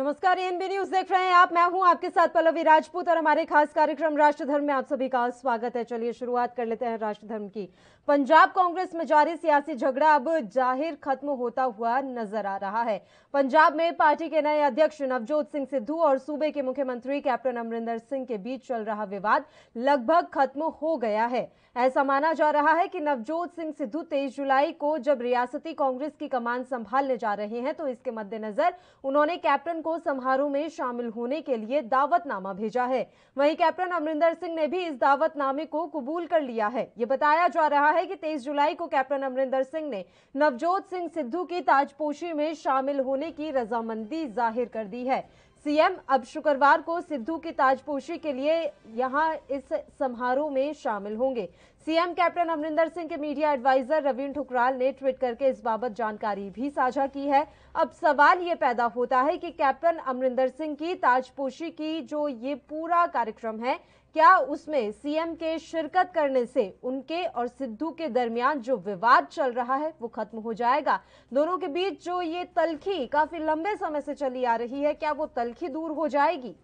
नमस्कार, ANB news देख रहे हैं आप। मैं हूं आपके साथ पल्लवी राजपूत और हमारे खास कार्यक्रम राष्ट्रधर्म में आप सभी का स्वागत है। चलिए शुरुआत कर लेते हैं राष्ट्रधर्म की। पंजाब कांग्रेस में जारी सियासी झगड़ा अब जाहिर खत्म होता हुआ नजर आ रहा है। पंजाब में पार्टी के नए अध्यक्ष नवजोत सिंह सिद्धू और सूबे के मुख्यमंत्री कैप्टन अमरिंदर सिंह के बीच चल रहा विवाद लगभग खत्म हो गया है। ऐसा माना जा रहा है कि नवजोत सिंह सिद्धू 23 जुलाई को जब रियासती कांग्रेस की कमान संभालने जा रहे हैं तो इसके मद्देनजर उन्होंने कैप्टन को समारोह में शामिल होने के लिए दावतनामा भेजा है। वहीं कैप्टन अमरिंदर सिंह ने भी इस दावतनामे को कबूल कर लिया है। ये बताया जा रहा है कि 23 जुलाई को कैप्टन अमरिंदर सिंह ने नवजोत सिंह सिद्धू की ताजपोशी में शामिल होने की रजामंदी जाहिर कर दी है। सीएम अब शुक्रवार को सिद्धू की ताजपोशी के लिए यहां इस समारोह में शामिल होंगे। सीएम कैप्टन अमरिंदर सिंह के मीडिया एडवाइजर रवीन ठुकराल ने ट्वीट करके इस बाबत जानकारी भी साझा की है। अब सवाल ये पैदा होता है कि कैप्टन अमरिंदर सिंह की ताजपोशी की जो ये पूरा कार्यक्रम है, क्या उसमें सीएम के शिरकत करने से उनके और सिद्धू के दरमियान जो विवाद चल रहा है वो खत्म हो जाएगा? दोनों के बीच जो ये तल्खी काफी लंबे समय से चली आ रही है, क्या वो तल्खी दूर हो जाएगी?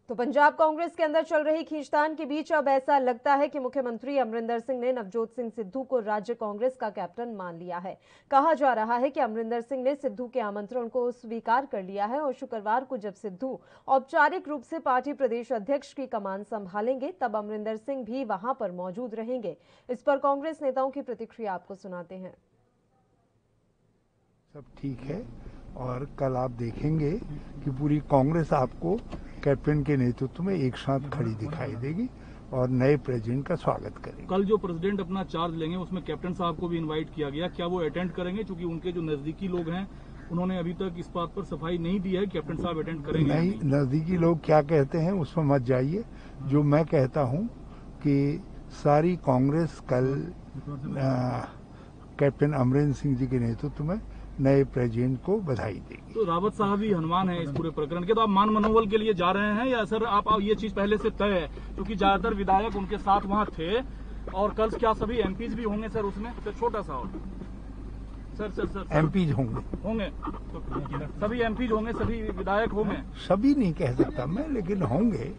तो पंजाब कांग्रेस के अंदर चल रही खींचतान के बीच अब ऐसा लगता है कि मुख्यमंत्री अमरिंदर सिंह ने नवजोत सिंह सिद्धू को राज्य कांग्रेस का कैप्टन मान लिया है। कहा जा रहा है कि अमरिंदर सिंह ने सिद्धू के आमंत्रण को स्वीकार कर लिया है और शुक्रवार को जब सिद्धू औपचारिक रूप से पार्टी प्रदेश अध्यक्ष की कमान संभालेंगे तब अमरिंदर सिंह भी वहां पर मौजूद रहेंगे। इस पर कांग्रेस नेताओं की प्रतिक्रिया आपको सुनाते हैं। सब ठीक है और कल आप देखेंगे कि पूरी कांग्रेस आपको कैप्टन के नेतृत्व में एक साथ खड़ी दिखाई देगी और नए प्रेसिडेंट का स्वागत करेंगे। कल जो प्रेसिडेंट अपना चार्ज लेंगे उसमें कैप्टन साहब को भी इनवाइट किया गया, क्या वो अटेंड करेंगे? क्योंकि उनके जो नजदीकी लोग हैं उन्होंने अभी तक इस बात पर सफाई नहीं दी है कैप्टन साहब अटेंड करेंगे। नहीं, नजदीकी लोग क्या कहते हैं उसमें मत जाइए। जो मैं कहता हूं कि सारी कांग्रेस कल कैप्टन अमरिंदर सिंह जी के नेतृत्व में नए प्रेसिडेंट को बधाई देगी। तो रावत साहब ही हनुमान है इस पूरे प्रकरण के, तो आप मान मनोबल के लिए जा रहे हैं या सर आप ये चीज पहले से तय है? क्योंकि ज्यादातर विधायक उनके साथ वहाँ थे और कल क्या सभी एमपीज भी होंगे सर उसमें? तो छोटा सा और सर एमपीज होंगे तो सभी एमपीज होंगे, सभी विधायक होंगे? सभी नहीं कह सकता मैं, लेकिन होंगे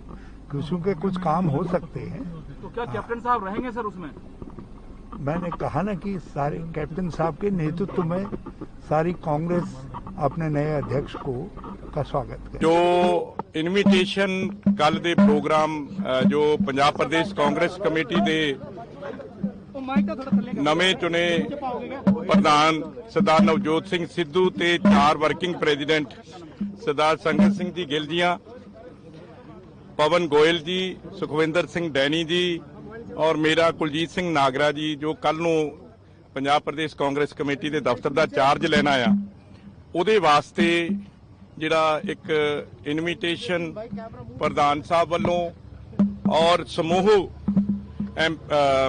क्योंकि कुछ काम हो सकते हैं। तो क्या कैप्टन साहब रहेंगे सर उसमें? मैंने कहा ना कि सारे कैप्टन साहब के नेतृत्व में सारी कांग्रेस अपने नए अध्यक्ष का स्वागत करे। जो इनविटेशन कल दे प्रोग्राम जो पंजाब प्रदेश कांग्रेस कमेटी दे नਵੇਂ चुने प्रधान सरदार नवजोत सिंह सिद्धू ते 4 वर्किंग प्रेजिडेंट सरदार संगत सिंह जी गिल जी, पवन गोयल जी, सुखविंदर सिंह डैनी जी और मेरा कुलजीत सिंह नागरा जी, जो कल नूं पंजाब प्रदेश कांग्रेस कमेटी के दफ्तर का चार्ज लेना आ, उहदे वास्ते जिहड़ा एक इनविटेशन प्रधान साहब वालों और समूह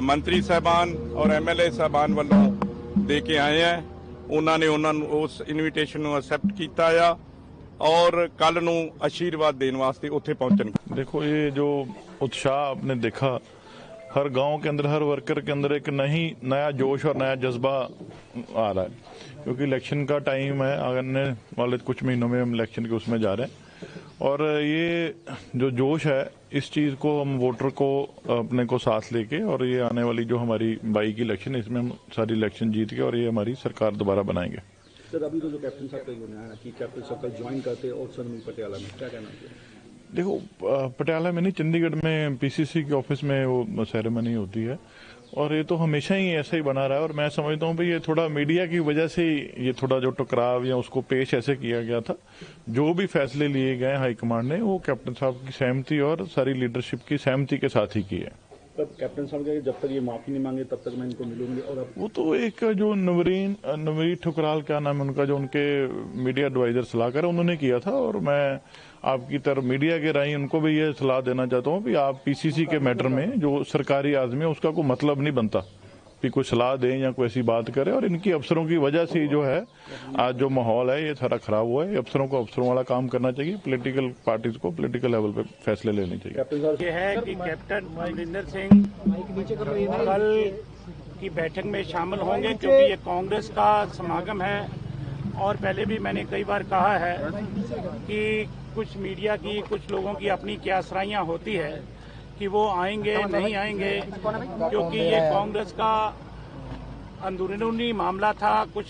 मंत्री साहबान और एमएलए साहबान वालों दे के आए हैं। उन्होंने उस इनविटेशन को एक्सेप्ट किया आ और कल नूं आशीर्वाद देने वास्ते उत्थे पहुंचणगे। देखो, ये जो उत्साह आपने देखा हर गांव के अंदर, हर वर्कर के अंदर एक नया जोश और नया जज्बा आ रहा है, क्योंकि इलेक्शन का टाइम है। आने वाले कुछ महीनों में हम इलेक्शन के उसमें जा रहे हैं और ये जो जोश है इस चीज़ को हम वोटर को अपने को साथ लेके और ये आने वाली जो हमारी 22 की इलेक्शन, इसमें हम सारी इलेक्शन जीत के और ये हमारी सरकार दोबारा बनाएंगे। सर, अभी तो जो कैप्टन साहब का होना है कि कैप्टन साहब कल ज्वाइन करते और सर पटियाला में क्या कहना है? देखो, पटियाला में नहीं, चंडीगढ़ में पीसीसी के ऑफिस में वो सेरेमनी होती है और ये तो हमेशा ही ऐसा ही बना रहा है। और मैं समझता हूँ भाई ये थोड़ा मीडिया की वजह से ये थोड़ा जो टकराव या उसको पेश ऐसे किया गया था। जो भी फैसले लिए गए हाईकमांड ने वो कैप्टन साहब की सहमति और सारी लीडरशिप की सहमति के साथ ही की है। तब कैप्टन साहब कहे जब तक ये माफी नहीं मांगे तब तक मैं इनको मिलूंगी। और वो तो एक जो नवरीन ठुकराल, क्या नाम है उनका, जो उनके मीडिया एडवाइजर सलाहकार, उन्होंने किया था। और मैं आपकी तरफ मीडिया के राही उनको भी ये सलाह देना चाहता हूँ कि आप पीसीसी के मैटर में जो सरकारी आदमी है उसका कोई मतलब नहीं बनता कि कोई सलाह दें या कोई ऐसी बात करे। और इनकी अफसरों की वजह से जो है आज जो माहौल है ये सारा खराब हुआ है। अफसरों को अफसरों वाला काम करना चाहिए, पॉलिटिकल पार्टीज को पॉलिटिकल लेवल पे फैसले लेने चाहिए। ये है कि कैप्टन अमरिंदर सिंह कल की बैठक में शामिल होंगे, क्योंकि ये कांग्रेस का समागम है। और पहले भी मैंने कई बार कहा है कि कुछ मीडिया की, कुछ लोगों की अपनी क्या आशराइयाँ होती है कि वो आएंगे नहीं आएंगे, क्योंकि ये कांग्रेस का अंदरूनी मामला था। कुछ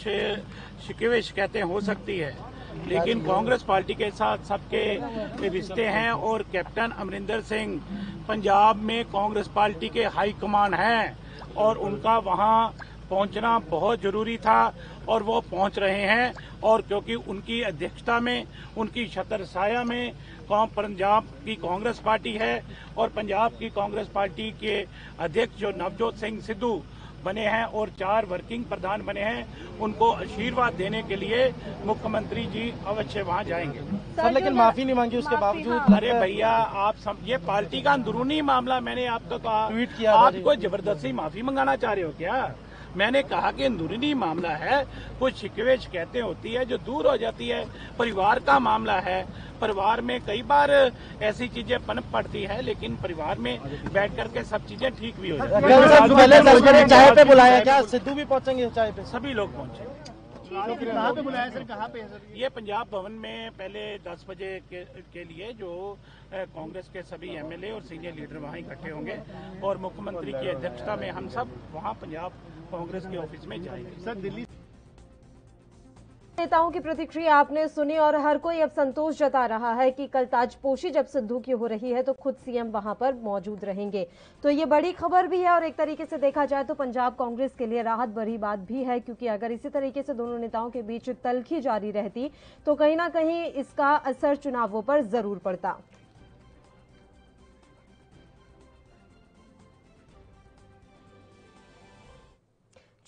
शिकवे शिकायतें हो सकती है, लेकिन कांग्रेस पार्टी के साथ सबके रिश्ते हैं। और कैप्टन अमरिंदर सिंह पंजाब में कांग्रेस पार्टी के हाई कमान हैं और उनका वहां पहुंचना बहुत जरूरी था और वो पहुंच रहे हैं। और क्योंकि उनकी अध्यक्षता में, उनकी छत्र छाया में पंजाब की कांग्रेस पार्टी है और पंजाब की कांग्रेस पार्टी के अध्यक्ष जो नवजोत सिंह सिद्धू बने हैं और 4 वर्किंग प्रधान बने हैं, उनको आशीर्वाद देने के लिए मुख्यमंत्री जी अवश्य वहां जाएंगे। सर लेकिन माफी नहीं मांगी उसके बावजूद। अरे भैया, आप ये पार्टी का अंदरूनी मामला, मैंने आपको कहा, ट्वीट किया, आपको जबरदस्ती माफी मंगाना चाह रहे हो क्या? मैंने कहा कि अंदरूनी मामला है, कुछ शिकवे शिकायतें होती है जो दूर हो जाती है। परिवार का मामला है, परिवार में कई बार ऐसी चीजें पनप पड़ती है, लेकिन परिवार में बैठ करके सब चीजें ठीक भी हो जाती है। चाय पे बुलाया क्या? सिद्धू भी पहुंचेंगे चाय पे? सभी लोग पहुंचे। कहाँ पे बुलाया सर? कहाँ पे? ये पंजाब भवन में पहले 10 बजे के लिए जो कांग्रेस के सभी एमएलए और सीनियर लीडर वहाँ इकट्ठे होंगे और मुख्यमंत्री की अध्यक्षता में हम सब वहाँ पंजाब कांग्रेस के ऑफिस में जाएंगे। सर दिल्ली नेताओं की प्रतिक्रिया आपने सुनी और हर कोई अब संतोष जता रहा है कि कल ताजपोशी जब सिद्धू की हो रही है तो खुद सीएम वहां पर मौजूद रहेंगे। तो ये बड़ी खबर भी है और एक तरीके से देखा जाए तो पंजाब कांग्रेस के लिए राहत भरी बात भी है, क्योंकि अगर इसी तरीके से दोनों नेताओं के बीच तल्खी जारी रहती तो कहीं ना कहीं इसका असर चुनावों पर जरूर पड़ता।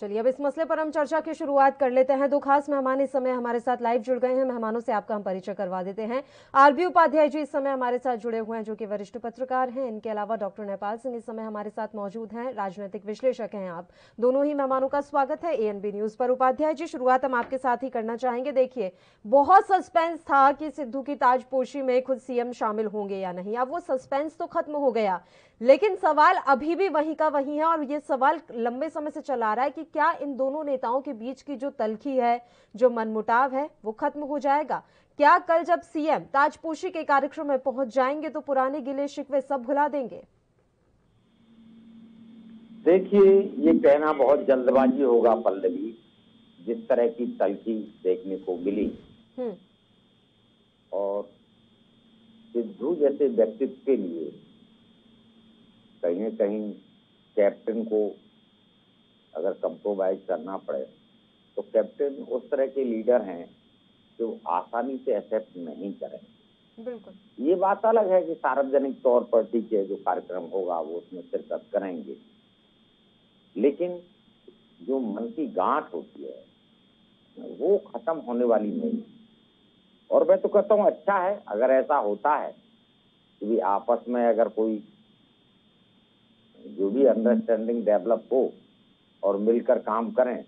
चलिए अब इस मसले पर हम चर्चा की शुरुआत कर लेते हैं। 2 खास मेहमान इस समय हमारे साथ लाइव जुड़ गए हैं। मेहमानों से आपका हम परिचय करवा देते हैं। आरबी उपाध्याय जी इस समय हमारे साथ जुड़े हुए हैं, जो कि वरिष्ठ पत्रकार हैं। इनके अलावा डॉक्टर नेपाल सिंह इस समय हमारे साथ मौजूद हैं, राजनीतिक विश्लेषक हैं आप। दोनों ही मेहमानों का स्वागत है एएनबी न्यूज पर। उपाध्याय जी, शुरुआत हम आपके साथ ही करना चाहेंगे। देखिए, बहुत सस्पेंस था कि सिद्धू की ताजपोशी में खुद सीएम शामिल होंगे या नहीं। अब वो सस्पेंस तो खत्म हो गया, लेकिन सवाल अभी भी वहीं का वहीं है और ये सवाल लंबे समय से चला आ रहा है कि क्या इन दोनों नेताओं के बीच की जो तल्खी है, जो मनमुटाव है, वो खत्म हो जाएगा? क्या कल जब सीएम ताजपोशी के कार्यक्रम में पहुंच जाएंगे तो पुराने गिले शिकवे सब भुला देंगे? देखिए, ये कहना बहुत जल्दबाजी होगा पल्लवी, जिस तरह की तल्खी देखने को मिली और सिद्धू जैसे व्यक्तित्व के लिए कहीं न कहीं कैप्टन को अगर कंप्रोमाइज करना पड़े तो कैप्टन उस तरह के लीडर हैं जो आसानी से एक्सेप्ट नहीं करें। बिल्कुल। ये बात अलग है कि सार्वजनिक तौर पर ठीक है, जो कार्यक्रम होगा वो उसमें शिरकत करेंगे, लेकिन जो मन की गांठ होती है वो खत्म होने वाली नहीं। और मैं तो कहता हूँ अच्छा है अगर ऐसा होता है कि आपस में अगर कोई जो भी अंडरस्टैंडिंग डेवलप हो और मिलकर काम करें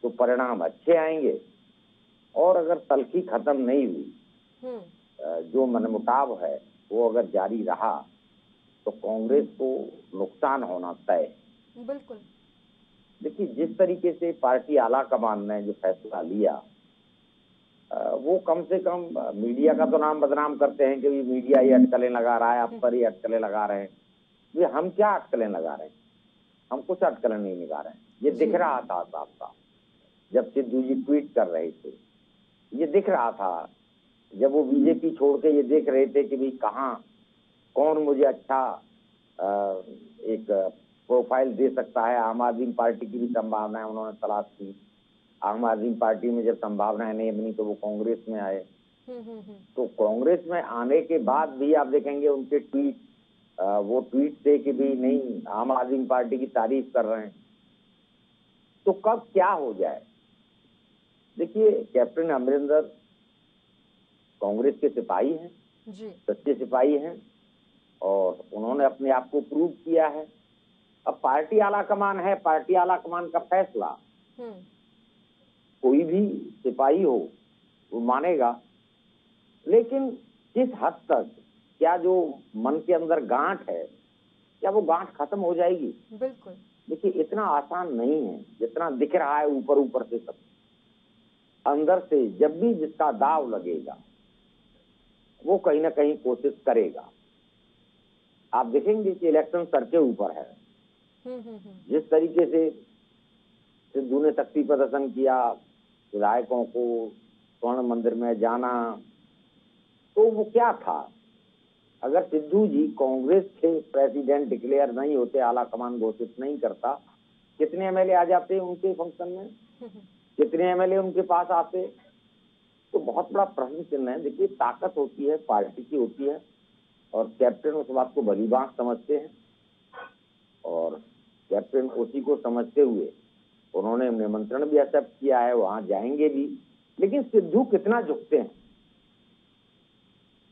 तो परिणाम अच्छे आएंगे। और अगर तल्खी खत्म नहीं हुई, जो मनमुटाव है वो अगर जारी रहा तो कांग्रेस को नुकसान होना तय। बिल्कुल। देखिए, जिस तरीके से पार्टी आला कमान ने जो फैसला लिया, वो कम से कम मीडिया का तो नाम बदनाम करते हैं कि मीडिया ये अटकलें लगा रहा है, अफसर ये अटकलें लगा रहे हैं। ये हम क्या अटकलें लगा रहे हैं? हम कुछ अटकलें नहीं लगा रहे हैं। ये दिख रहा था साफ साफ जब सिद्धू जी ट्वीट कर रहे थे, ये दिख रहा था जब वो बीजेपी छोड़ के ये देख रहे थे कि भाई कहाँ कौन मुझे अच्छा एक प्रोफाइल दे सकता है। आम आदमी पार्टी की भी संभावनाएं उन्होंने तलाश की। आम आदमी पार्टी में जब संभावनाएं नहीं बनी तो वो कांग्रेस में आए। तो कांग्रेस में आने के बाद भी आप देखेंगे उनके ट्वीट, वो ट्वीट थे कि भी नहीं आम आदमी पार्टी की तारीफ कर रहे हैं। तो कब क्या हो जाए? देखिए, कैप्टन अमरिंदर कांग्रेस के सिपाही हैं, सच्चे सिपाही हैं और उन्होंने अपने आप को प्रूव किया है। अब पार्टी आला कमान है, पार्टी आला कमान का फैसला कोई भी सिपाही हो वो मानेगा, लेकिन किस हद तक, क्या जो मन के अंदर गांठ है क्या वो गांठ खत्म हो जाएगी? बिल्कुल। देखिए इतना आसान नहीं है जितना दिख रहा है ऊपर ऊपर से। सब अंदर से जब भी जिसका दाव लगेगा वो कहीं ना कहीं कोशिश करेगा। आप देखेंगे कि इलेक्शन सर के ऊपर है। जिस तरीके से सिद्धू ने शक्ति प्रदर्शन किया, विधायकों को स्वर्ण मंदिर में जाना, तो वो क्या था? अगर सिद्धू जी कांग्रेस के प्रेसिडेंट डिक्लेयर नहीं होते, आला कमान घोषित नहीं करता, कितने एमएलए आ जाते उनके फंक्शन में, कितने एमएलए उनके पास आते? तो बहुत बड़ा प्रश्न चिन्ह है। देखिए ताकत होती है, पार्टी की होती है, और कैप्टन उस बात को भली बात समझते हैं, और कैप्टन उसी को समझते हुए उन्होंने निमंत्रण भी एक्सेप्ट किया है, वहां जाएंगे भी। लेकिन सिद्धू कितना झुकते हैं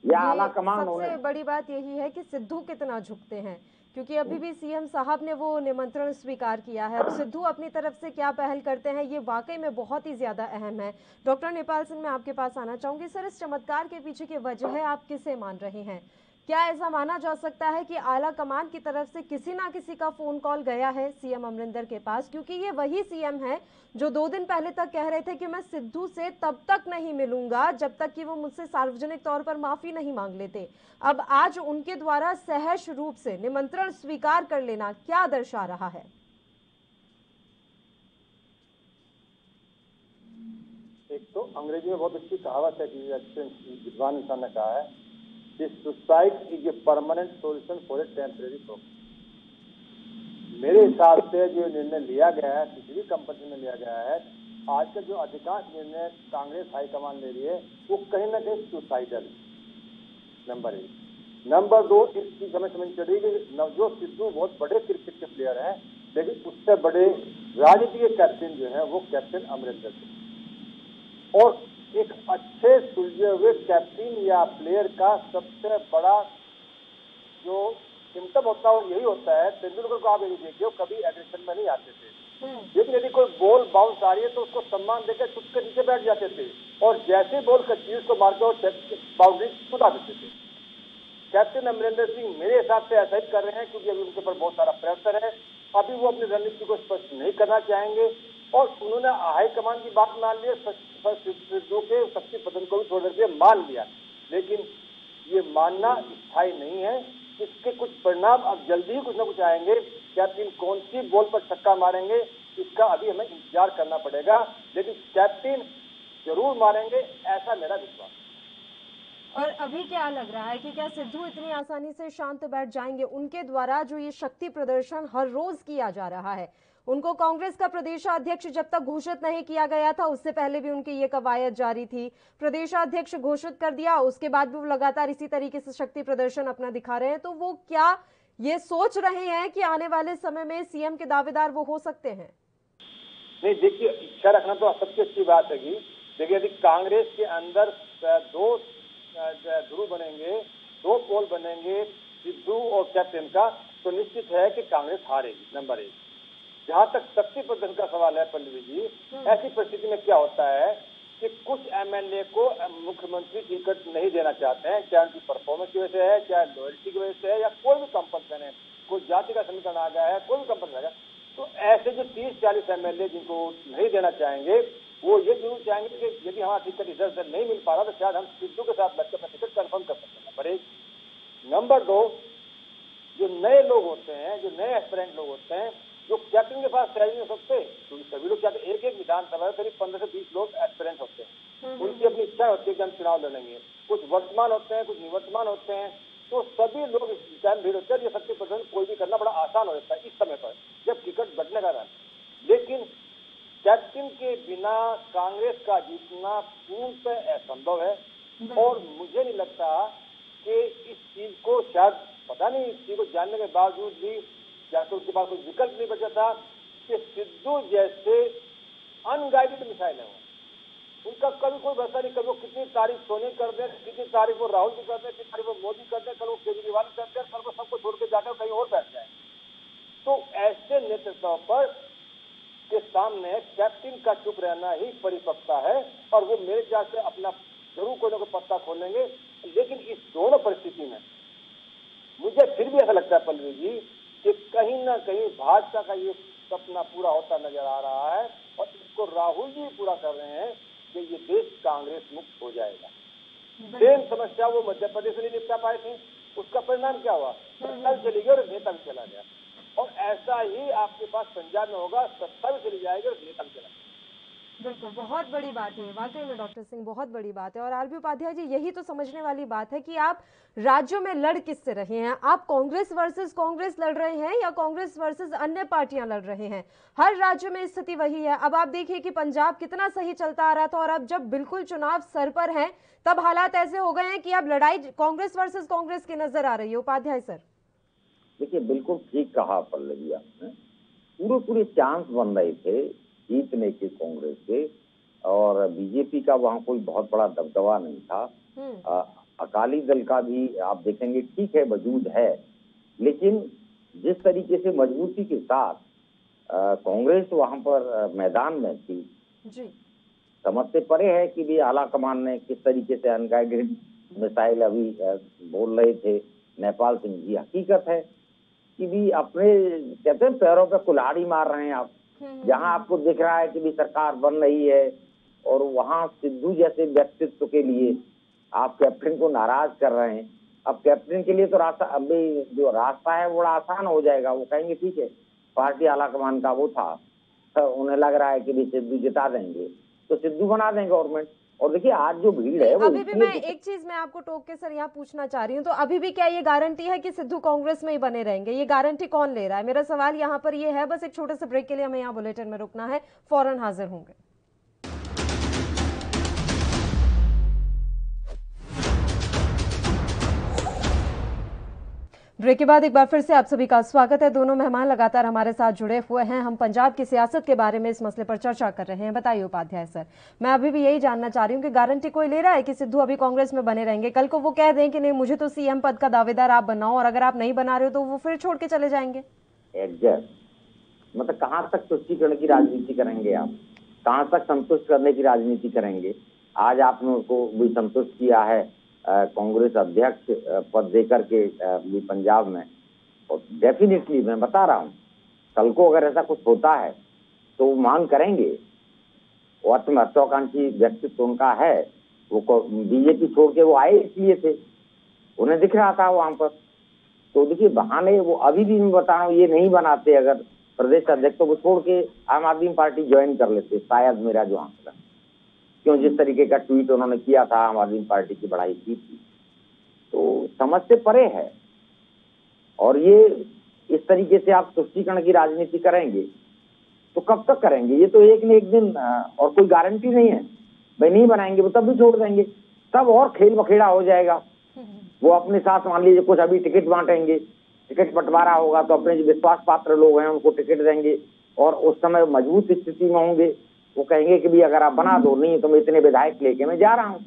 या आला कमान? सबसे बड़ी बात यही है कि सिद्धू कितना झुकते हैं, क्योंकि अभी भी सीएम साहब ने वो निमंत्रण स्वीकार किया है। अब सिद्धू अपनी तरफ से क्या पहल करते हैं, ये वाकई में बहुत ही ज्यादा अहम है। डॉक्टर नेपाल सिंह, मैं आपके पास आना चाहूंगी। सर, इस चमत्कार के पीछे की वजह आप किसे मान रहे हैं? क्या ऐसा माना जा सकता है कि आला कमान की तरफ से किसी ना किसी का फोन कॉल गया है सीएम अमरिंदर के पास? क्योंकि ये वही सीएम है जो 2 दिन पहले तक कह रहे थे कि मैं सिद्धू से तब तक नहीं मिलूंगा जब तक कि वो मुझसे सार्वजनिक तौर पर माफी नहीं मांग लेते। अब आज उनके द्वारा सहज रूप से निमंत्रण स्वीकार कर लेना क्या दर्शा रहा है? एक तो अंग्रेजी में बहुत अच्छी कहावत है कि विद्वान इंसान ने कहा है, suicide is a permanent solution for a temporary problem. मेरे हिसाब से जो निर्णय लिया गया है, किसी भी कंपनी में लिया गया है, आज का जो अधिकांश निर्णय कांग्रेस हाईकमान ले रही है वो कहीं ना कहीं सुसाइडल। नंबर 1। नंबर 2, इसकी समझ चल रही है कि नवजोत सिद्धू बहुत बड़े क्रिकेट के प्लेयर हैं, लेकिन उससे बड़े राजनीति के कैप्टन जो है वो कैप्टन अमरिंदर सिंह। और एक अच्छे सुलझे हुए कैप्टन या प्लेयर का सबसे बड़ा जो सिम्टम होता है वो यही होता है। तेंदुलकर को आप यही देखिए, कभी एग्रेशन में नहीं आते थे, लेकिन यदि कोई बॉल बाउंस आ रही है तो उसको सम्मान देकर चुप के नीचे बैठ जाते थे, और जैसे बॉल कचीज को मारते और बाउंड्री कुदा देते थे। कैप्टन अमरिंदर सिंह मेरे हिसाब से ऐसा ही कर रहे हैं, क्योंकि अभी उनके ऊपर बहुत सारा प्रेशर है। अभी वो अपनी रणनीति को स्पष्ट नहीं करना चाहेंगे, और उन्होंने हाईकमान की बात मान ली, सिद्धू के शक्ति प्रदर्शन को भी थोड़ी देर से मान लिया, लेकिन ये मानना स्थायी नहीं है। इसके कुछ परिणाम अब जल्दी ही कुछ न कुछ आएंगे। कैप्टन कौन सी बॉल पर छक्का मारेंगे इसका अभी हमें इंतजार करना पड़ेगा, लेकिन कैप्टन जरूर मारेंगे, ऐसा मेरा विश्वास। और अभी क्या लग रहा है कि क्या सिद्धू इतनी आसानी से शांत बैठ जाएंगे? उनके द्वारा जो ये शक्ति प्रदर्शन हर रोज किया जा रहा है, उनको कांग्रेस का प्रदेशाध्यक्ष जब तक घोषित नहीं किया गया था, उससे पहले भी उनकी ये कवायद जारी थी। प्रदेशाध्यक्ष घोषित कर दिया, उसके बाद भी वो लगातार इसी तरीके से शक्ति प्रदर्शन अपना दिखा रहे हैं। तो वो क्या ये सोच रहे हैं कि आने वाले समय में सीएम के दावेदार वो हो सकते हैं? नहीं, देखिए, इच्छा रखना तो सबसे अच्छी बात है। देखिए, यदि कांग्रेस के अंदर 2 ध्रुव बनेंगे, 2 पोल बनेंगे सिद्धू और कैप्टन का, तो निश्चित है कि कांग्रेस हारेगी। नंबर 1। जहां तक शक्ति प्रदर्शन का सवाल है पल्लवी जी, ऐसी परिस्थिति में क्या होता है कि कुछ एमएलए को मुख्यमंत्री टिकट नहीं देना चाहते हैं, चाहे उनकी परफॉर्मेंस की वजह से है, चाहे लॉयल्टी की वजह से है, या कोई भी कंपल्सन है, कोई जाति का समीकरण आ गया है, कोई भी कंपल्सन आ गया। तो ऐसे जो 30-40 एमएलए जिनको नहीं देना चाहेंगे, वो ये जरूर चाहेंगे कि यदि हमारा टिकट इधर उधर नहीं मिल पा रहा तो शायद हम सिद्धू के साथ लगकर अपना टिकट कंफर्म कर सकते हैं। नंबर 1। नंबर 2, जो नए लोग होते हैं, जो नए एस्पिरेंट लोग होते हैं, जो कैप्टन के पास सहज नहीं हो सकते, क्योंकि सभी लोग चाहते, एक विधानसभा में करीब 15 से 20 लोग एस्पिरेंट होते हैं, उनकी अपनी इच्छा होती है कि हम चुनाव लड़ेंगे। कुछ वर्तमान होते हैं, कुछ निवर्तमान होते हैं, तो सभी लोग इस टाइम भीड़ होते हैं। ये शक्ति प्रदर्शन कोई भी करना बड़ा आसान हो जाता है इस समय पर, जब टिकट बटने का था। लेकिन कैप्टन के बिना कांग्रेस का जीतना पूर्णतः असंभव है, और मुझे नहीं लगता कि इस चीज को, शायद पता नहीं, इस चीज को जानने के बावजूद भी या तो उसके पास कोई विकल्प नहीं बचा था कि सिद्धू जैसे अनगाइडेड मिसाइल है, उनका कभी कोई भरोसा नहीं। कभी वो कितनी तारीफ सोनी कर दे, कितनी तारीफ वो राहुल जी कर दे, कितनी तारीफ वो मोदी कर दे, कल वो केजरीवाल कर दे, कल वो सबको छोड़ के जाकर कहीं और बैठ जाए। तो ऐसे नेतृत्व पर के सामने कैप्टन का चुप रहना ही परिपक्वता है, और वो मेरे ख्याल से अपना जरूर कोई ना कोई पत्ता खोलेंगे। लेकिन इस दोनों परिस्थिति में मुझे फिर भी ऐसा लगता है पल्लवी जी कि कहीं ना कहीं भाजपा का ये सपना पूरा होता नजर आ रहा है और इसको राहुल जी पूरा कर रहे हैं कि ये देश कांग्रेस मुक्त हो जाएगा। सेम समस्या वो मध्य प्रदेश में नहीं निपटा पाए थे, उसका परिणाम क्या हुआ? सत्ता भी चली गई और नेता भी चला गया। और ऐसा ही आपके पास पंजाब में होगा, सत्ता भी चली जाएगी और नेता भी चला गया। बिल्कुल, बहुत बड़ी बात है वाकई में डॉक्टर सिंह, बहुत बड़ी बात है। और आरबी उपाध्याय जी, यही तो समझने वाली बात है कि आप राज्यों में लड़ किससे रहे हैं? आप कांग्रेस वर्सेस कांग्रेस लड़ रहे हैं या कांग्रेस वर्सेस अन्य पार्टियां लड़ रहे हैं? हर राज्य में स्थिति वही है। अब आप देखिए कि पंजाब कितना सही चलता आ रहा था और अब जब बिल्कुल चुनाव सर पर है तब हालात ऐसे हो गए हैं कि अब लड़ाई कांग्रेस वर्सेस कांग्रेस की नजर आ रही है। उपाध्याय सर, देखिए बिल्कुल ठीक कहा पल्लवी आपने। पूरे चांस बन रहे थे जीतने के कांग्रेस के, और बीजेपी का वहां कोई बहुत बड़ा दबदबा नहीं था। अकाली दल का भी आप देखेंगे ठीक है वजूद है, लेकिन जिस तरीके से मजबूती के साथ कांग्रेस वहां पर मैदान में थी जी, समझ से परे है कि भी आला कमान ने किस तरीके से अनगाइडेड मिसाइल अभी बोल रहे थे नेपाल सिंह जी। हकीकत है कि भी अपने कहते हैं पैरों पे कुल्हाड़ी मार रहे हैं आप। जहां आपको दिख रहा है कि भी सरकार बन रही है और वहां सिद्धू जैसे व्यक्तित्व के लिए आप कैप्टन को नाराज कर रहे हैं। अब कैप्टन के लिए तो रास्ता, अभी जो रास्ता है वो बड़ा आसान हो जाएगा। वो कहेंगे ठीक है पार्टी आलाकमान का वो था, तो उन्हें लग रहा है कि भी सिद्धू जिता देंगे तो सिद्धू बना देंगे गवर्नमेंट। और देखिए आज जो भीड़ है वो अभी भी मैं एक चीज मैं आपको टोक के सर यहाँ पूछना चाह रही हूँ, तो अभी भी क्या ये गारंटी है कि सिद्धू कांग्रेस में ही बने रहेंगे? ये गारंटी कौन ले रहा है? मेरा सवाल यहाँ पर ये है। बस एक छोटे से ब्रेक के लिए हमें यहाँ बुलेटिन में रुकना है, फौरन हाजिर होंगे। ब्रेक के बाद एक बार फिर से आप सभी का स्वागत है। दोनों मेहमान लगातार हमारे साथ जुड़े हुए हैं। हम पंजाब की सियासत के बारे में इस मसले पर चर्चा कर रहे हैं। बताइए उपाध्याय सर, मैं अभी भी यही जानना चाह रही हूँ कि गारंटी कोई ले रहा है कि सिद्धू अभी कांग्रेस में बने रहेंगे? कल को वो कह दें कि नहीं मुझे तो सीएम पद का दावेदार आप बनाओ, और अगर आप नहीं बना रहे हो तो वो फिर छोड़ के चले जाएंगे। एग्जैक्ट, मतलब कहाँ तक तुष्टिकरण की राजनीति करेंगे आप? कहाँ तक संतुष्ट करने की राजनीति करेंगे? आज आपने उसको भी संतुष्ट किया है कांग्रेस अध्यक्ष पद देकर के भी पंजाब में। और डेफिनेटली मैं बता रहा हूँ कल को अगर ऐसा कुछ होता है तो वो मांग करेंगे। वो महत्वाकांक्षी व्यक्तित्व उनका है। वो बीजेपी छोड़ के वो आए इसलिए थे, उन्हें दिख रहा था वहां पर। तो देखिए बहाने वो अभी भी मैं बता रहा हूँ ये नहीं बनाते अगर प्रदेश अध्यक्ष, तो वो छोड़ के आम आदमी पार्टी ज्वाइन कर लेते, शायद मेरा जो आंकड़ा। क्यों जिस तरीके का ट्वीट उन्होंने किया था आम आदमी पार्टी की बढ़ाई की थी, तो समझ से परे है। और ये इस तरीके से आप तुष्टीकरण की राजनीति करेंगे तो कब तक करेंगे? ये तो एक न एक दिन, और कोई गारंटी नहीं है भाई नहीं बनाएंगे वो तब भी छोड़ देंगे, तब और खेल बखेड़ा हो जाएगा। वो अपने साथ मान लीजिए कुछ अभी टिकट बांटेंगे, टिकट बंटवारा होगा तो अपने जो विश्वास पात्र लोग हैं उनको टिकट देंगे, और उस समय मजबूत स्थिति में होंगे। वो कहेंगे कि भी अगर आप बना दो, नहीं तो मैं इतने विधायक लेके मैं जा रहा हूँ।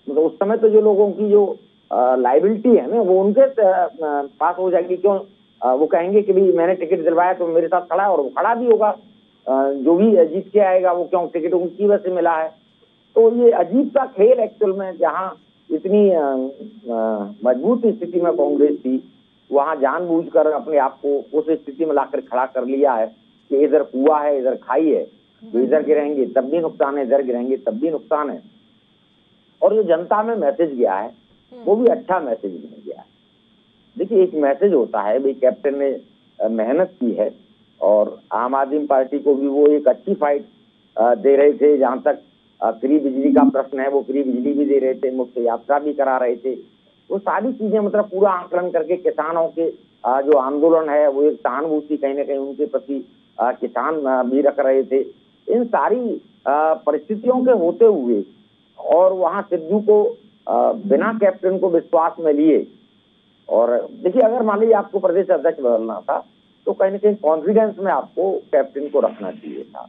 मतलब उस समय तो जो लोगों की जो लाइबिलिटी है ना वो उनके पास हो जाएगी। क्यों? वो कहेंगे कि भी मैंने टिकट दिलवाया तो मेरे साथ खड़ा है, और वो खड़ा भी होगा। जो भी जीत के आएगा वो क्यों टिकट उनकी वजह से मिला है। तो ये अजीब सा खेल एक्चुअल में, जहाँ इतनी मजबूत स्थिति में कांग्रेस थी वहां जानबूझकर अपने आप को उस स्थिति में लाकर खड़ा कर लिया है कि इधर कुआं है इधर खाई है, इधर गिरेंगे तब भी नुकसान है, इधर गिरेंगे तब भी नुकसान है। और जो जनता में मैसेज गया है वो भी अच्छा मैसेज नहीं गया है। देखिए एक मैसेज होता है भाई कैप्टन ने मेहनत की है, और आम आदमी पार्टी को भी वो एक अच्छी फाइट दे रहे थे। जहां तक फ्री बिजली का प्रश्न है वो फ्री बिजली भी दे रहे थे, मुफ्त यात्रा भी करा रहे थे। वो सारी चीजें मतलब पूरा आंकलन करके किसानों के जो आंदोलन है वो एक सहानुभूति कहीं ना कहीं उनके प्रति किसान भी रख रहे थे। इन सारी परिस्थितियों के होते हुए और वहां सिद्धू को बिना कैप्टन को विश्वास में लिए, और देखिए अगर मान लीजिए आपको प्रदेश अध्यक्ष बदलना था तो कहीं ना कहीं कॉन्फिडेंस में आपको कैप्टन को रखना चाहिए था।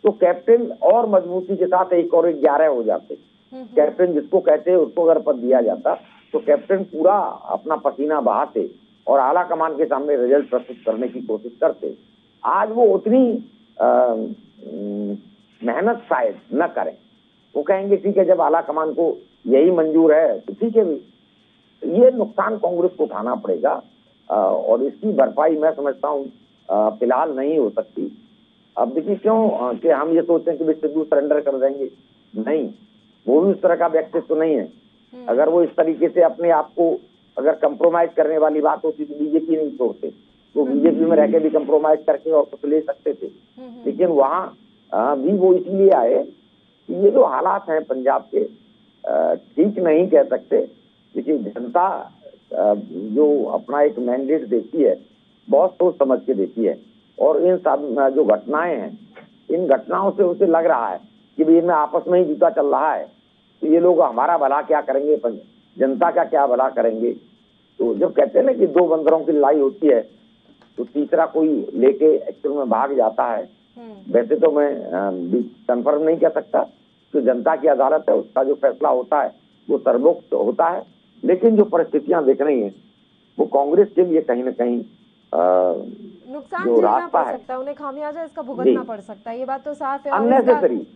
तो कैप्टन और मजबूती के साथ 1 और 1 11 हो जाते। कैप्टन जिसको कहते हैं उसको अगर पद दिया जाता तो कैप्टन पूरा अपना पसीना बहाते और आला कमान के सामने रिजल्ट प्रस्तुत करने की कोशिश करते। आज वो उतनी मेहनत शायद न करें। वो कहेंगे ठीक है जब आला कमान को यही मंजूर है तो ठीक है। ये नुकसान कांग्रेस को उठाना पड़ेगा। और इसकी भरपाई मैं समझता हूँ फिलहाल नहीं हो सकती। अब देखिए क्यों कि हम ये सोचते हैं कि सिद्धू सरेंडर कर देंगे, नहीं, वो भी उस तरह का व्यक्तित्व नहीं है। अगर वो इस तरीके से अपने आप को अगर कंप्रोमाइज करने वाली बात होती तो बीजेपी नहीं छोड़ते, वो बीजेपी में रहकर भी कंप्रोमाइज करके और कुछ ले सकते थे। लेकिन वहाँ भी वो इसलिए आए कि ये जो हालात हैं पंजाब के ठीक नहीं कह सकते। देखिए जनता जो अपना एक मैंडेट देती है बहुत सोच समझ के देती है, और इन सब जो घटनाएं हैं, इन घटनाओं से उसे लग रहा है कि भाई इनमें आपस में ही जूता चल रहा है, तो ये लोग हमारा भला क्या करेंगे, जनता का क्या भला करेंगे। तो जब कहते हैं ना कि दो बंदरों की लड़ाई होती है तो तीसरा कोई लेके एक्चुअल में भाग जाता है। वैसे तो मैं कंफर्म नहीं कह सकता, तो जनता की अदालत है, उसका जो फैसला होता है वो सर्वोच्च होता है। लेकिन जो परिस्थितियां दिख रही हैं वो कांग्रेस के लिए कहीं ना कहीं नुकसान झेलना पड़ सकता है, उन्हें खामियाजा इसका भुगतना पड़ सकता है, ये बात तो साफ है। अननेसेसरी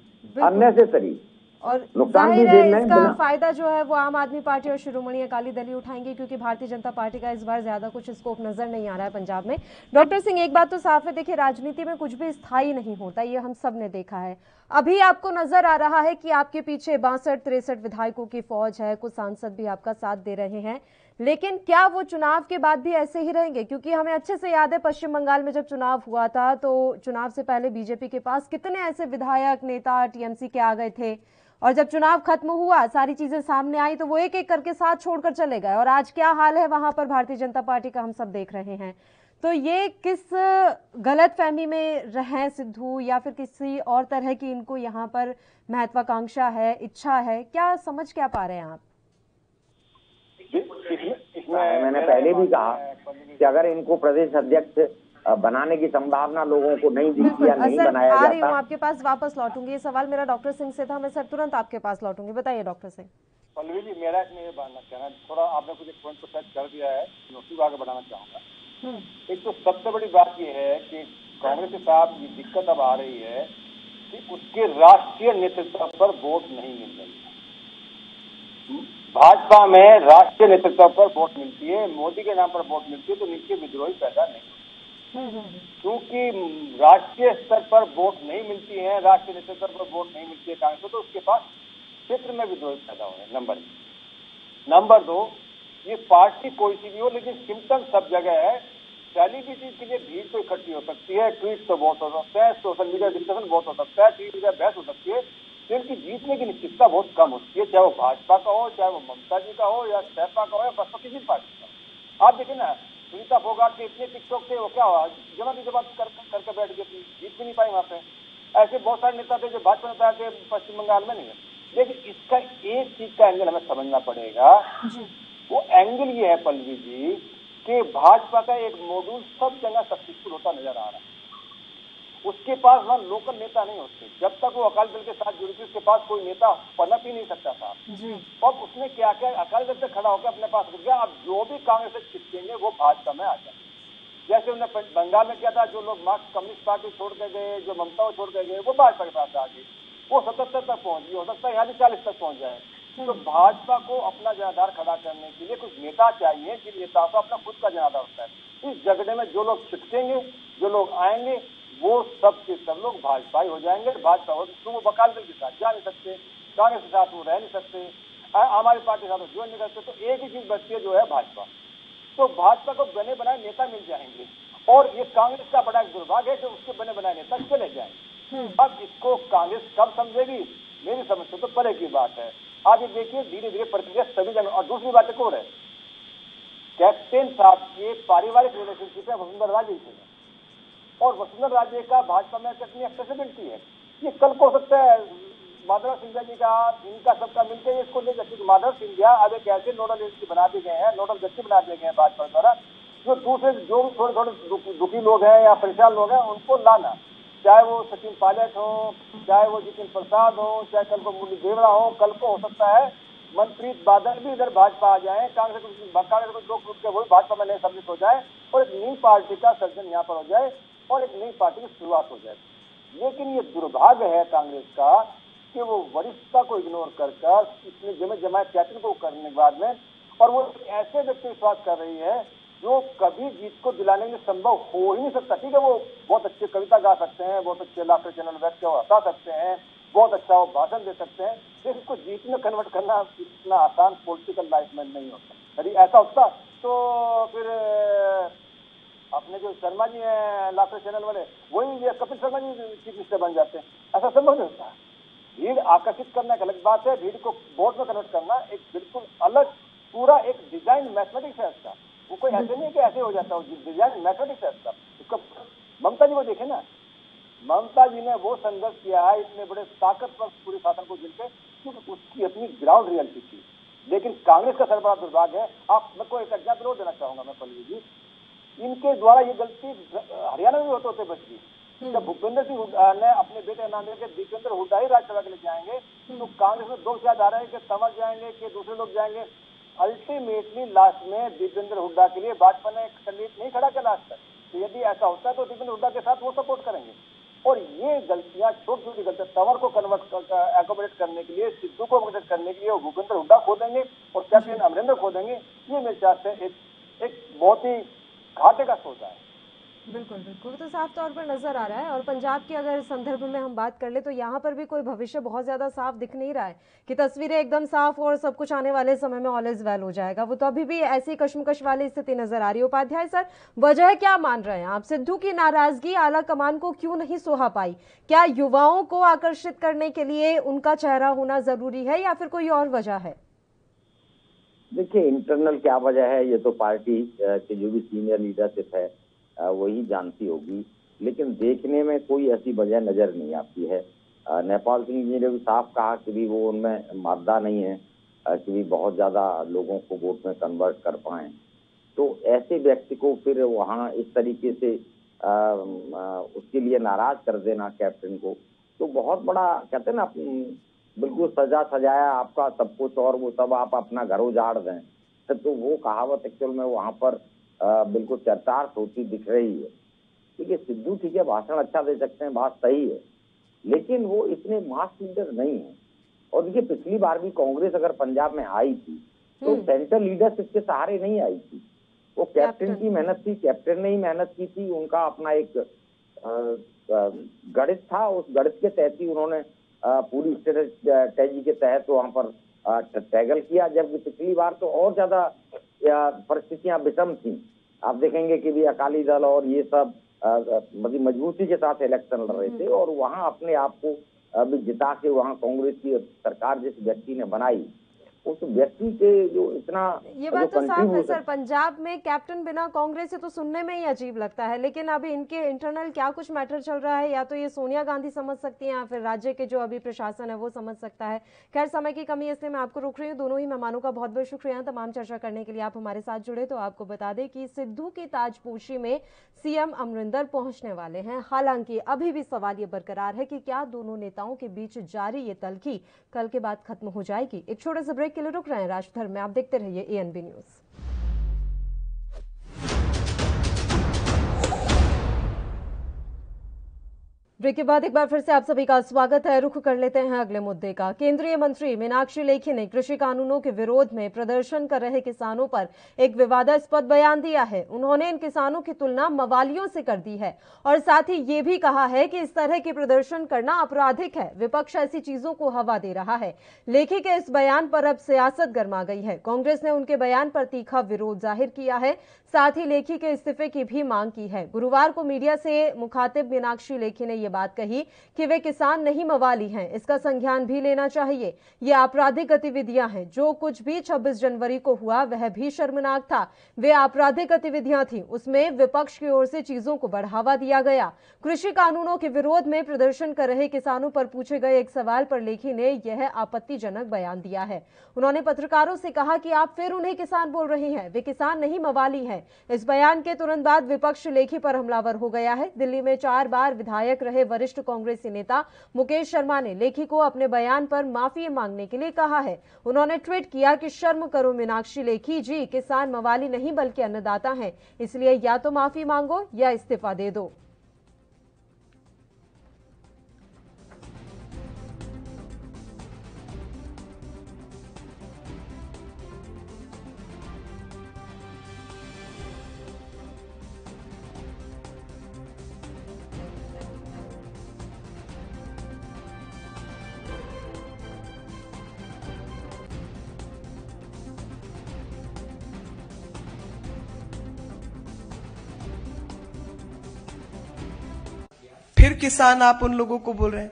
और जाहिर है इसका फायदा जो है वो आम आदमी पार्टी और शिरोमणि अकाली दल ही उठाएंगे, क्योंकि भारतीय जनता पार्टी का इस बार ज्यादा कुछ स्कोप नजर नहीं आ रहा है पंजाब में। डॉक्टर सिंह, एक बात तो साफ है, देखिए राजनीति में कुछ भी स्थायी नहीं होता, ये हम सब ने देखा है। अभी आपको नजर आ रहा है कि आपके पीछे 62-63 विधायकों की फौज है, कुछ सांसद भी आपका साथ दे रहे हैं, लेकिन क्या वो चुनाव के बाद भी ऐसे ही रहेंगे? क्योंकि हमें अच्छे से याद है पश्चिम बंगाल में जब चुनाव हुआ था तो चुनाव से पहले बीजेपी के पास कितने ऐसे विधायक नेता टीएमसी के आ गए थे, और जब चुनाव खत्म हुआ सारी चीजें सामने आई तो वो एक एक करके साथ छोड़कर चले गए, और आज क्या हाल है वहां पर भारतीय जनता पार्टी का हम सब देख रहे हैं। तो ये किस गलतफहमी में रहे सिद्धू, या फिर किसी और तरह की इनको यहाँ पर महत्वाकांक्षा है, इच्छा है, क्या समझ क्या पा रहे हैं आप? मैंने पहले भी कहा कि अगर इनको प्रदेश अध्यक्ष बनाने की संभावना लोगों को नहीं दिखती या नहीं बनाया जाता। आ रही हूँ आपके पास, वापस लौटूंगी। ये सवाल मेरा डॉक्टर सिंह से था, मैं सर तुरंत आपके पास लौटूंगी। बताइए डॉक्टर सिंह। पल्लवी जी, मेरा इसमें ये बात कहना, थोड़ा आपने कुछ एक पॉइंट को टच कर दिया है, उसी को आगे बढ़ाना चाहूंगा। एक तो सबसे बड़ी बात यह है कि कांग्रेस के साथ ये दिक्कत अब आ रही है कि उसके राष्ट्रीय नेतृत्व पर वोट नहीं मिल रही है। भाजपा में राष्ट्रीय नेतृत्व पर वोट मिलती है, मोदी के नाम पर वोट मिलती है, तो नीचे विद्रोही पैदा नहीं होती। क्योंकि राष्ट्रीय स्तर पर वोट नहीं मिलती है, राष्ट्रीय नेतृत्व पर वोट नहीं मिलती है कांग्रेस को, तो उसके पास क्षेत्र में विद्रोही पैदा हो रहे हैं। नंबर 1। नंबर 2, ये पार्टी कोई सी भी हो, लेकिन सिम्टम सब जगह है। सेलिब्रिटी के लिए भीड़ तो इकट्ठी हो सकती है, ट्वीट तो बहुत हो सकते हैं, सोशल मीडिया डिस्कशन बहुत हो सकता है, टीवी मीडिया बहस हो सकती है, इनकी जीतने की निश्चितता बहुत कम होती है, चाहे वो भाजपा का हो, चाहे वो ममता जी का हो, या सपा का हो, या बसपा किसी पार्टी का। आप देखिए ना, सुनीता फोगाट के इतने टिकटॉक थे, वो क्या हुआ, जमा करके बैठ गए, जीत भी नहीं पाई वहां पे। ऐसे बहुत सारे नेता थे जो भाजपा नेता थे पश्चिम बंगाल में नहीं है। लेकिन इसका एक चीज का एंगल हमें समझना पड़ेगा, वो एंगल ये है पल्लवी जी कि भाजपा का एक मॉड्यूल सब जगह सक्सेसफुल होता नजर आ रहा है। उसके पास वहां लोकल नेता नहीं होते। जब तक वो अकाली दल के साथ जुड़ी थी उसके पास कोई नेता पनप ही नहीं सकता था। और उसने क्या किया, अकाली दल से खड़ा होकर अपने पास रख गया। अब जो भी कांग्रेस से चिपकेंगे वो भाजपा में आ जाए। जैसे उन्होंने बंगाल में किया था, जो लोग मार्क्स कम्युनिस्ट पार्टी छोड़ के गए, जो ममता को छोड़ के गए, वो भाजपा के पास आ गए, वो 77 तक पहुंच गई, हो सकता है यहाँ भी 40 तक पहुंच जाए। तो भाजपा को अपना जनाधार खड़ा करने के लिए कुछ नेता चाहिए, जिन नेताओं को अपना खुद का जनाधार होता है। इस झगड़े में जो लोग छिटकेंगे, जो लोग आएंगे, वो सब के सब लोग भाजपा हो जाएंगे। भाजपा हो तो वो अकाली दल के साथ जा नहीं सकते, कांग्रेस के साथ वो रह नहीं सकते, हमारी पार्टी के साथ जुड़ नहीं सकते। तो एक ही चीज बचती है जो है भाजपा। तो भाजपा को बने बनाए नेता मिल जाएंगे, और ये कांग्रेस का बड़ा दुर्भाग्य है कि उसके बने बनाए नेता चले जाएंगे। अब इसको कांग्रेस कब समझेगी, मेरी समझ से तो परे की बात है। आप ये देखिए धीरे धीरे प्रतिक्रिया सभी जगह। और दूसरी बात एक और है, कैप्टन साहब के पारिवारिक रिलेशनशिप है वसुंधरा राजे से, और वसुंधरा राजे का भाजपा में कितनी एक्सेसिबिलिटी है। ये कल को हो सकता है माधव सिंधिया जी का, इनका सबका मिलकर इसको ले सकते। माधव सिंधिया अब एक ऐसे नोडल एजेंसी बना दिए गए हैं, नोडल व्यक्ति बना दिए गए हैं भाजपा द्वारा, जो दूसरे जो थोड़े थोड़े दुखी लोग हैं या परेशान लोग हैं उनको लाना, चाहे वो सचिन पायलट हो, चाहे वो जितिन प्रसाद हो, चाहे कल को मुरली देवड़ा हो। कल को हो सकता है मनप्रीत बादल भी इधर भाजपा आ जाए, कांग्रेस को लोग टूट के वही भाजपा में नए सम्मिलित हो जाए, और एक नई पार्टी का सर्जन यहाँ पर हो जाए, और एक नई पार्टी की शुरुआत हो जाए। लेकिन ये दुर्भाग्य है कांग्रेस का कि वो वरिष्ठता को इग्नोर कर इसमें जमात कैप्टन को करने के बाद में, और वो ऐसे व्यक्ति विश्वास कर रही है जो कभी जीत को दिलाने में संभव हो ही नहीं सकता। ठीक है, वो बहुत अच्छी कविता गा सकते हैं, बहुत अच्छे लाफ्टर चैनल बैठ के हंसा सकते हैं, बहुत अच्छा वो भाषण दे सकते हैं, लेकिन इसको जीत में कन्वर्ट करना इतना आसान पॉलिटिकल लाइफ में नहीं होता। यदि ऐसा होता तो फिर अपने जो शर्मा जी हैं लाफ्टर चैनल वाले, वही कपिल शर्मा जी चीफ मिनिस्टर बन जाते हैं। ऐसा संभव नहीं होता। भीड़ आकर्षित करना एक अलग बात है, भीड़ को वोट में कन्वर्ट करना एक बिल्कुल अलग पूरा एक डिजाइन मैथमेटिक्स है इसका। वो कोई ऐसे नहीं है कि ऐसे हो जाता है, डिजाइन मैथमेटिक्स है इसका। उसका ममता जी को देखे ना, ममता जी ने वो संघर्ष किया है इतने बड़े ताकतवर पूरे शासन को झेलते, क्योंकि उसकी अपनी ग्राउंड रियलिटी थी। लेकिन कांग्रेस का सर्वबड़ा दुर्भाग्य है। आप मैं को एक एग्जाम्पल और देना चाहूंगा मैं पल्लवी जी, इनके द्वारा ये गलती हरियाणा में भी होते बच गई। जब भूपेंद्र सिंह ने अपने बेटे नांदेड़ के दीपेंद्र हुड्डा ही राज्यसभा के लिए जाएंगे, तो कांग्रेस में दो विचार आ रहे हैं कि तंवर जाएंगे कि दूसरे लोग जाएंगे। अल्टीमेटली लास्ट में दीपेंद्र हुड्डा के लिए भाजपा ने कैंडिडेट नहीं खड़ा किया लास्ट तक। तो यदि ऐसा होता है तो दीपेंद्र हुड्डा के साथ वो सपोर्ट करेंगे। और ये गलतियां, छोटी छोटी गलतियां, तंवर को एकोमोडेट करने के लिए, सिद्धू को एकोमोडेट करने के लिए वो भूपेंद्र हुड्डा खो देंगे और कैप्टन अमरिंदर खो देंगे। ये मेरे ख्याल से एक बहुत ही घाटे का सोचा है। बिल्कुल बिल्कुल, तो साफ तौर पर नजर आ रहा है। और पंजाब की अगर संदर्भ में हम बात कर ले तो यहाँ पर भी कोई भविष्य बहुत ज्यादा साफ दिख नहीं रहा है कि तस्वीरें एकदम साफ और सब कुछ आने वाले समय में ऑल इज वेल हो जाएगा। वो तो अभी भी ऐसी कश्मकश वाली स्थिति नजर आ रही है। उपाध्याय सर, वजह क्या मान रहे हैं आप? सिद्धू की नाराजगी आला कमान को क्यों नहीं सुहा पाई? क्या युवाओं को आकर्षित करने के लिए उनका चेहरा होना जरूरी है या फिर कोई और वजह है? देखिए, इंटरनल क्या वजह है ये तो पार्टी के जो भी सीनियर लीडरशिप है वही जानती होगी, लेकिन देखने में कोई ऐसी वजह नजर नहीं आती है। नेपाल सिंह जी ने भी साफ कहा कि भी वो उनमें मादा नहीं है कि भी बहुत ज्यादा लोगों को वोट में कन्वर्ट कर पाए। तो ऐसे व्यक्ति को फिर वहाँ इस तरीके से उसके लिए नाराज कर देना कैप्टन को, तो बहुत बड़ा कहते हैं ना, बिल्कुल सजा सजाया आपका सब कुछ और वो सब आप अपना घर उजाड़ दें, तो वो कहावत एक्चुअल में वहां पर बिल्कुल चरितार्थ होती दिख रही है। ठीक है, सिद्धू ठीक है, भाषण अच्छा दे सकते हैं, बात सही है, लेकिन वो इतने मास लीडर नहीं है। और देखिए, पिछली बार भी कांग्रेस अगर पंजाब में आई थी तो सेंट्रल लीडरशिप के सहारे नहीं आई थी, वो कैप्टन की मेहनत थी, कैप्टन ने ही मेहनत की थी। उनका अपना एक गणित था, उस गणित के तहत ही उन्होंने पूरी स्ट्रेटेजी के तहत वहां पर टैगल किया। जबकि पिछली बार तो और ज्यादा परिस्थितियां विषम थी। आप देखेंगे कि भी अकाली दल और ये सब मजबूती के साथ इलेक्शन लड़ रहे थे और वहां अपने आप को अभी जिता के वहां कांग्रेस की सरकार जिस व्यक्ति ने बनाई, उस व्यक्ति के जो इतना ये बात तो साफ है सर, पंजाब में कैप्टन बिना कांग्रेस से तो सुनने में ही अजीब लगता है। लेकिन अभी इनके इंटरनल क्या कुछ मैटर चल रहा है, या तो ये सोनिया गांधी समझ सकती हैं या फिर राज्य के जो अभी प्रशासन है वो समझ सकता है। खैर, समय की कमी है इसलिए मैं आपको रोक रही हूँ। दोनों ही मेहमानों का बहुत बहुत शुक्रिया तमाम चर्चा करने के लिए आप हमारे साथ जुड़े। तो आपको बता दें कि सिद्धू की ताजपोशी में सीएम अमरिंदर पहुंचने वाले हैं। हालांकि अभी भी सवाल ये बरकरार है कि क्या दोनों नेताओं के बीच जारी ये तल्खी कल के बाद खत्म हो जाएगी। एक छोटे से ब्रेक के लिए रुक रहे हैं राष्ट्रधर्म में, आप देखते रहिए एएनबी न्यूज। ब्रेक के बाद एक बार फिर से आप सभी का स्वागत है। रुख कर लेते हैं अगले मुद्दे का। केंद्रीय मंत्री मीनाक्षी लेखी ने कृषि कानूनों के विरोध में प्रदर्शन कर रहे किसानों पर एक विवादास्पद बयान दिया है। उन्होंने इन किसानों की तुलना मवालियों से कर दी है और साथ ही ये भी कहा है कि इस तरह के प्रदर्शन करना आपराधिक है। विपक्ष ऐसी चीजों को हवा दे रहा है। लेखी के इस बयान पर अब सियासत गर्मा गई है। कांग्रेस ने उनके बयान पर तीखा विरोध जाहिर किया है, साथ ही लेखी के इस्तीफे की भी मांग की है। गुरुवार को मीडिया से मुखातिब मीनाक्षी लेखी ने यह बात कही कि वे किसान नहीं मवाली हैं, इसका संज्ञान भी लेना चाहिए। ये आपराधिक गतिविधियां हैं। जो कुछ भी 26 जनवरी को हुआ वह भी शर्मनाक था। वे आपराधिक गतिविधियां थी, उसमें विपक्ष की ओर से चीजों को बढ़ावा दिया गया। कृषि कानूनों के विरोध में प्रदर्शन कर रहे किसानों पर पूछे गए एक सवाल पर लेखी ने यह आपत्तिजनक बयान दिया है। उन्होंने पत्रकारों से कहा कि आप फिर उन्हें किसान बोल रहे हैं, वे किसान नहीं मवाली हैं। इस बयान के तुरंत बाद विपक्ष लेखी पर हमलावर हो गया है। दिल्ली में 4 बार विधायक रहे वरिष्ठ कांग्रेसी नेता मुकेश शर्मा ने लेखी को अपने बयान पर माफी मांगने के लिए कहा है। उन्होंने ट्वीट किया कि शर्म करो मीनाक्षी लेखी जी, किसान मवाली नहीं बल्कि अन्नदाता हैं, इसलिए या तो माफी मांगो या इस्तीफा दे दो। फिर किसान आप उन लोगों को बोल रहे हैं,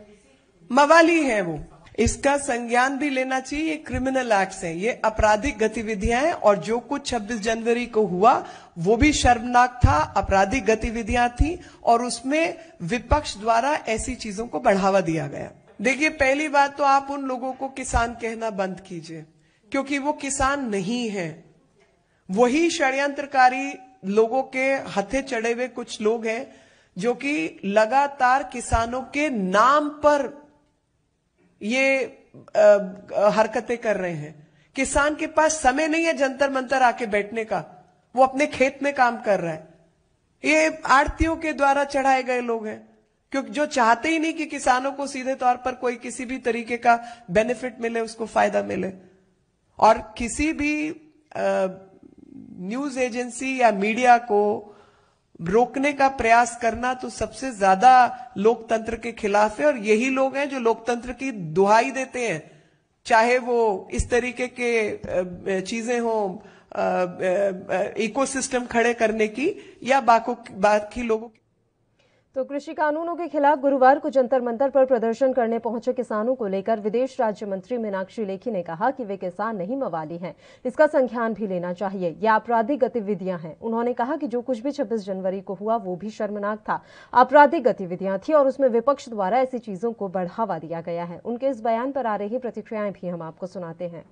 मवाली है वो। इसका संज्ञान भी लेना चाहिए। ये क्रिमिनल एक्ट्स हैं, ये आपराधिक गतिविधियां हैं, और जो कुछ 26 जनवरी को हुआ वो भी शर्मनाक था, आपराधिक गतिविधियां थी, और उसमें विपक्ष द्वारा ऐसी चीजों को बढ़ावा दिया गया। देखिए, पहली बात तो आप उन लोगों को किसान कहना बंद कीजिए, क्योंकि वो किसान नहीं है। वही षड्यंत्रकारी लोगों के हथे चढ़े हुए कुछ लोग हैं जो कि लगातार किसानों के नाम पर ये हरकतें कर रहे हैं। किसान के पास समय नहीं है जंतर मंतर आके बैठने का, वो अपने खेत में काम कर रहा है। ये आड़तियों के द्वारा चढ़ाए गए लोग हैं, क्योंकि जो चाहते ही नहीं कि किसानों को सीधे तौर पर कोई किसी भी तरीके का बेनिफिट मिले, उसको फायदा मिले। और किसी भी न्यूज एजेंसी या मीडिया को रोकने का प्रयास करना तो सबसे ज्यादा लोकतंत्र के खिलाफ है। और यही लोग हैं जो लोकतंत्र की दुहाई देते हैं, चाहे वो इस तरीके के चीजें हों, इकोसिस्टम खड़े करने की, या बाकी लोगों की। तो कृषि कानूनों के खिलाफ गुरुवार को जंतर मंतर पर प्रदर्शन करने पहुंचे किसानों को लेकर विदेश राज्य मंत्री मीनाक्षी लेखी ने कहा कि वे किसान नहीं मवाली हैं, इसका संज्ञान भी लेना चाहिए। ये आपराधिक गतिविधियां हैं। उन्होंने कहा कि जो कुछ भी 26 जनवरी को हुआ वो भी शर्मनाक था, आपराधिक गतिविधियां थी, और उसमें विपक्ष द्वारा ऐसी चीजों को बढ़ावा दिया गया है। उनके इस बयान पर आ रही प्रतिक्रियाएं भी हम आपको सुनाते हैं।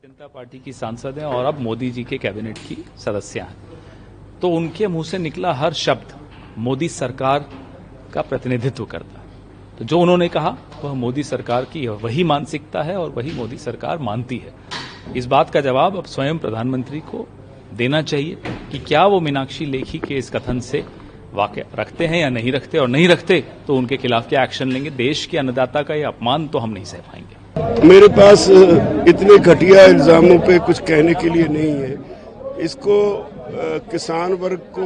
जनता पार्टी की सांसद हैं और अब मोदी जी के कैबिनेट की सदस्य हैं, तो उनके मुंह से निकला हर शब्द मोदी सरकार का प्रतिनिधित्व करता है। तो जो उन्होंने कहा वह मोदी सरकार की वही मानसिकता है और वही मोदी सरकार मानती है। इस बात का जवाब अब स्वयं प्रधानमंत्री को देना चाहिए कि क्या वो मीनाक्षी लेखी के इस कथन से वाकई रखते हैं या नहीं रखते, और नहीं रखते तो उनके खिलाफ क्या एक्शन लेंगे। देश के अन्नदाता का ये अपमान तो हम नहीं सह पाएंगे। मेरे पास इतने घटिया इल्जामों पे कुछ कहने के लिए नहीं है। इसको किसान वर्ग को,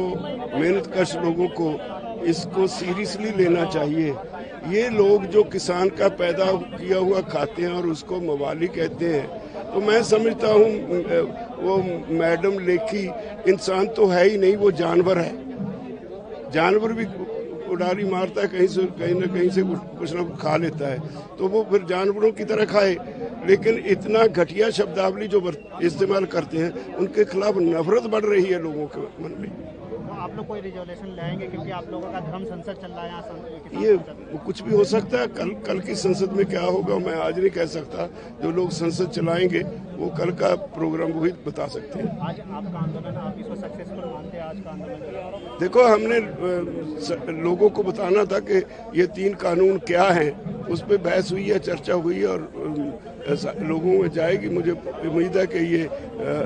मेहनतकश लोगों को इसको सीरियसली लेना चाहिए। ये लोग जो किसान का पैदा किया हुआ खाते हैं और उसको मवाली कहते हैं, तो मैं समझता हूँ वो मैडम लेखी इंसान तो है ही नहीं, वो जानवर है। जानवर भी उड़ारी मारता है, कहीं ना कहीं से कुछ ना कुछ खा लेता है, तो वो फिर जानवरों की तरह खाए। लेकिन इतना घटिया शब्दावली जो इस्तेमाल करते हैं, उनके खिलाफ नफरत बढ़ रही है लोगों के मन में। आप लोग कोई रिजोल्यूशन लाएंगे, क्योंकि आप लोगों का धर्म संसद चल रहा है यहाँ? ये कुछ भी हो सकता है। कल की संसद में क्या होगा मैं आज नहीं कह सकता। जो लोग संसद चलाएंगे वो कल का प्रोग्राम वही बता सकते हैं। आज आपका आंदोलन, आप इसको सक्सेसफुल मानते हैं? आज का आंदोलन देखो, हमने लोगों को बताना था कि ये 3 कानून क्या हैं, उस पर बहस हुई है, चर्चा हुई है, और लोगों में जाएगी। मुझे उम्मीद है कि ये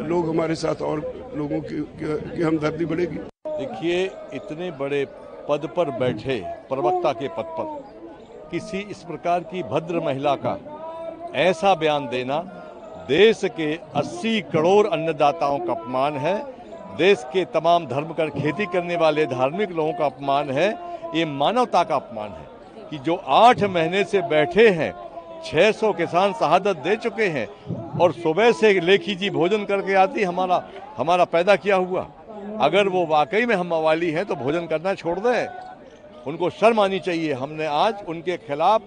लोग हमारे साथ और लोगों की हमदर्दी बढ़ेगी। देखिए, इतने बड़े पद पर बैठे, प्रवक्ता के पद पर, किसी इस प्रकार की भद्र महिला का ऐसा बयान देना देश के 80 करोड़ अन्नदाताओं का अपमान है। देश के तमाम धर्म कर खेती करने वाले धार्मिक लोगों का अपमान है। ये मानवता का अपमान है कि जो 8 महीने से बैठे हैं, 600 किसान शहादत दे चुके हैं, और सुबह से लेखी जी भोजन करके आती हमारा पैदा किया हुआ। अगर वो वाकई में हम मवाली हैं तो भोजन करना छोड़ दें, उनको शर्म आनी चाहिए। हमने आज उनके खिलाफ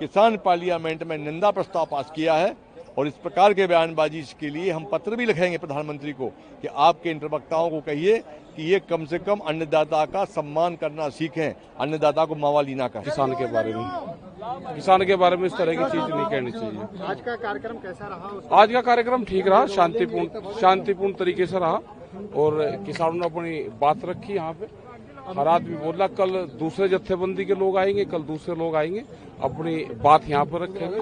किसान पार्लियामेंट में निंदा प्रस्ताव पास किया है, और इस प्रकार के बयानबाजी के लिए हम पत्र भी लिखेंगे प्रधानमंत्री को कि आपके इन प्रवक्ताओं को कहिए कि ये कम से कम अन्नदाता का सम्मान करना सीखें, अन्नदाता को मवाली ना कहें। किसान के बारे में इस तरह की चीज नहीं कहनी चाहिए। आज का कार्यक्रम कैसा रहा? आज का कार्यक्रम ठीक रहा, शांतिपूर्ण तरीके से रहा, और किसानों ने अपनी बात रखी। यहाँ पे हर आदमी बोला कल दूसरे जत्थेबंदी के लोग आएंगे, कल दूसरे लोग आएंगे, अपनी बात यहाँ पर रखेंगे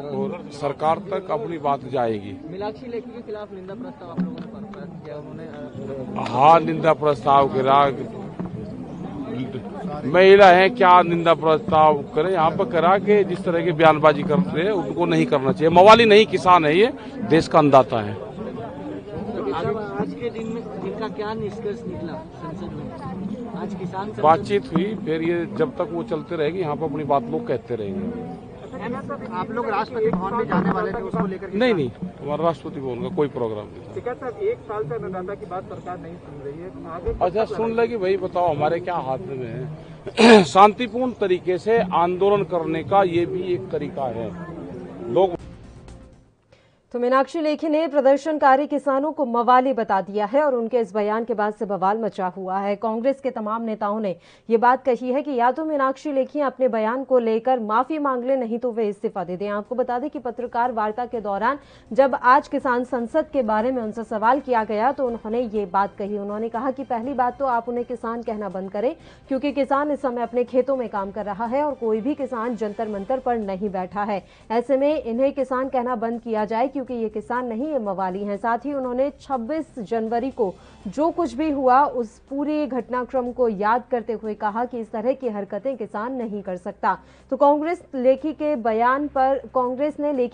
और सरकार तक अपनी बात जाएगी। मीनाक्षी लेखी के खिलाफ निंदा प्रस्ताव आप लोगों ने पास किया? उन्होंने हाँ, निंदा प्रस्ताव गिरा। महिला है, क्या निंदा प्रस्ताव करें? यहाँ पर करा के जिस तरह की बयानबाजी करते हैं उनको नहीं करना चाहिए। मवाली नहीं, किसान है, ये देश का अन्नदाता है। आज के दिन में इनका क्या निष्कर्ष निकला संसद में? आज किसान बातचीत हुई, फिर ये जब तक वो चलते रहेगी, यहाँ पर अपनी बात लोग कहते रहेंगे। आप लोग राष्ट्रपति भवन में जाने वाले थे, उसको लेकर नहीं, हमारा राष्ट्रपति भवन का कोई प्रोग्राम नहीं था। टिकैत साहब, 1 साल से अन्नदाता की बात सरकार नहीं सुन रही है, आगे अच्छा सुन लेगी भाई, बताओ हमारे क्या हाथ में है। शांतिपूर्ण तरीके से आंदोलन करने का ये भी एक तरीका है। लोग तो मीनाक्षी लेखी ने प्रदर्शनकारी किसानों को मवाली बता दिया है और उनके इस बयान के बाद से बवाल मचा हुआ है। कांग्रेस के तमाम नेताओं ने ये बात कही है कि या तो मीनाक्षी लेखी अपने बयान को लेकर माफी मांग ले, नहीं तो वे इस्तीफा दे दें। आपको बता दें कि पत्रकार वार्ता के दौरान जब आज किसान संसद के बारे में उनसे सवाल किया गया तो उन्होंने ये बात कही। उन्होंने कहा कि पहली बात तो आप उन्हें किसान कहना बंद करें, क्योंकि किसान इस समय अपने खेतों में काम कर रहा है और कोई भी किसान जंतर मंतर पर नहीं बैठा है। ऐसे में इन्हें किसान कहना बंद किया जाए, क्योंकि ये किसान नहीं, ये मवाली हैं। साथ ही उन्होंने 26 जनवरी को जो कुछ भी हुआ उस पूरे घटनाक्रम को याद करते हुए कहा कि इस तरह की हरकतें किसान नहीं कर सकता। तो कांग्रेस ने लेखी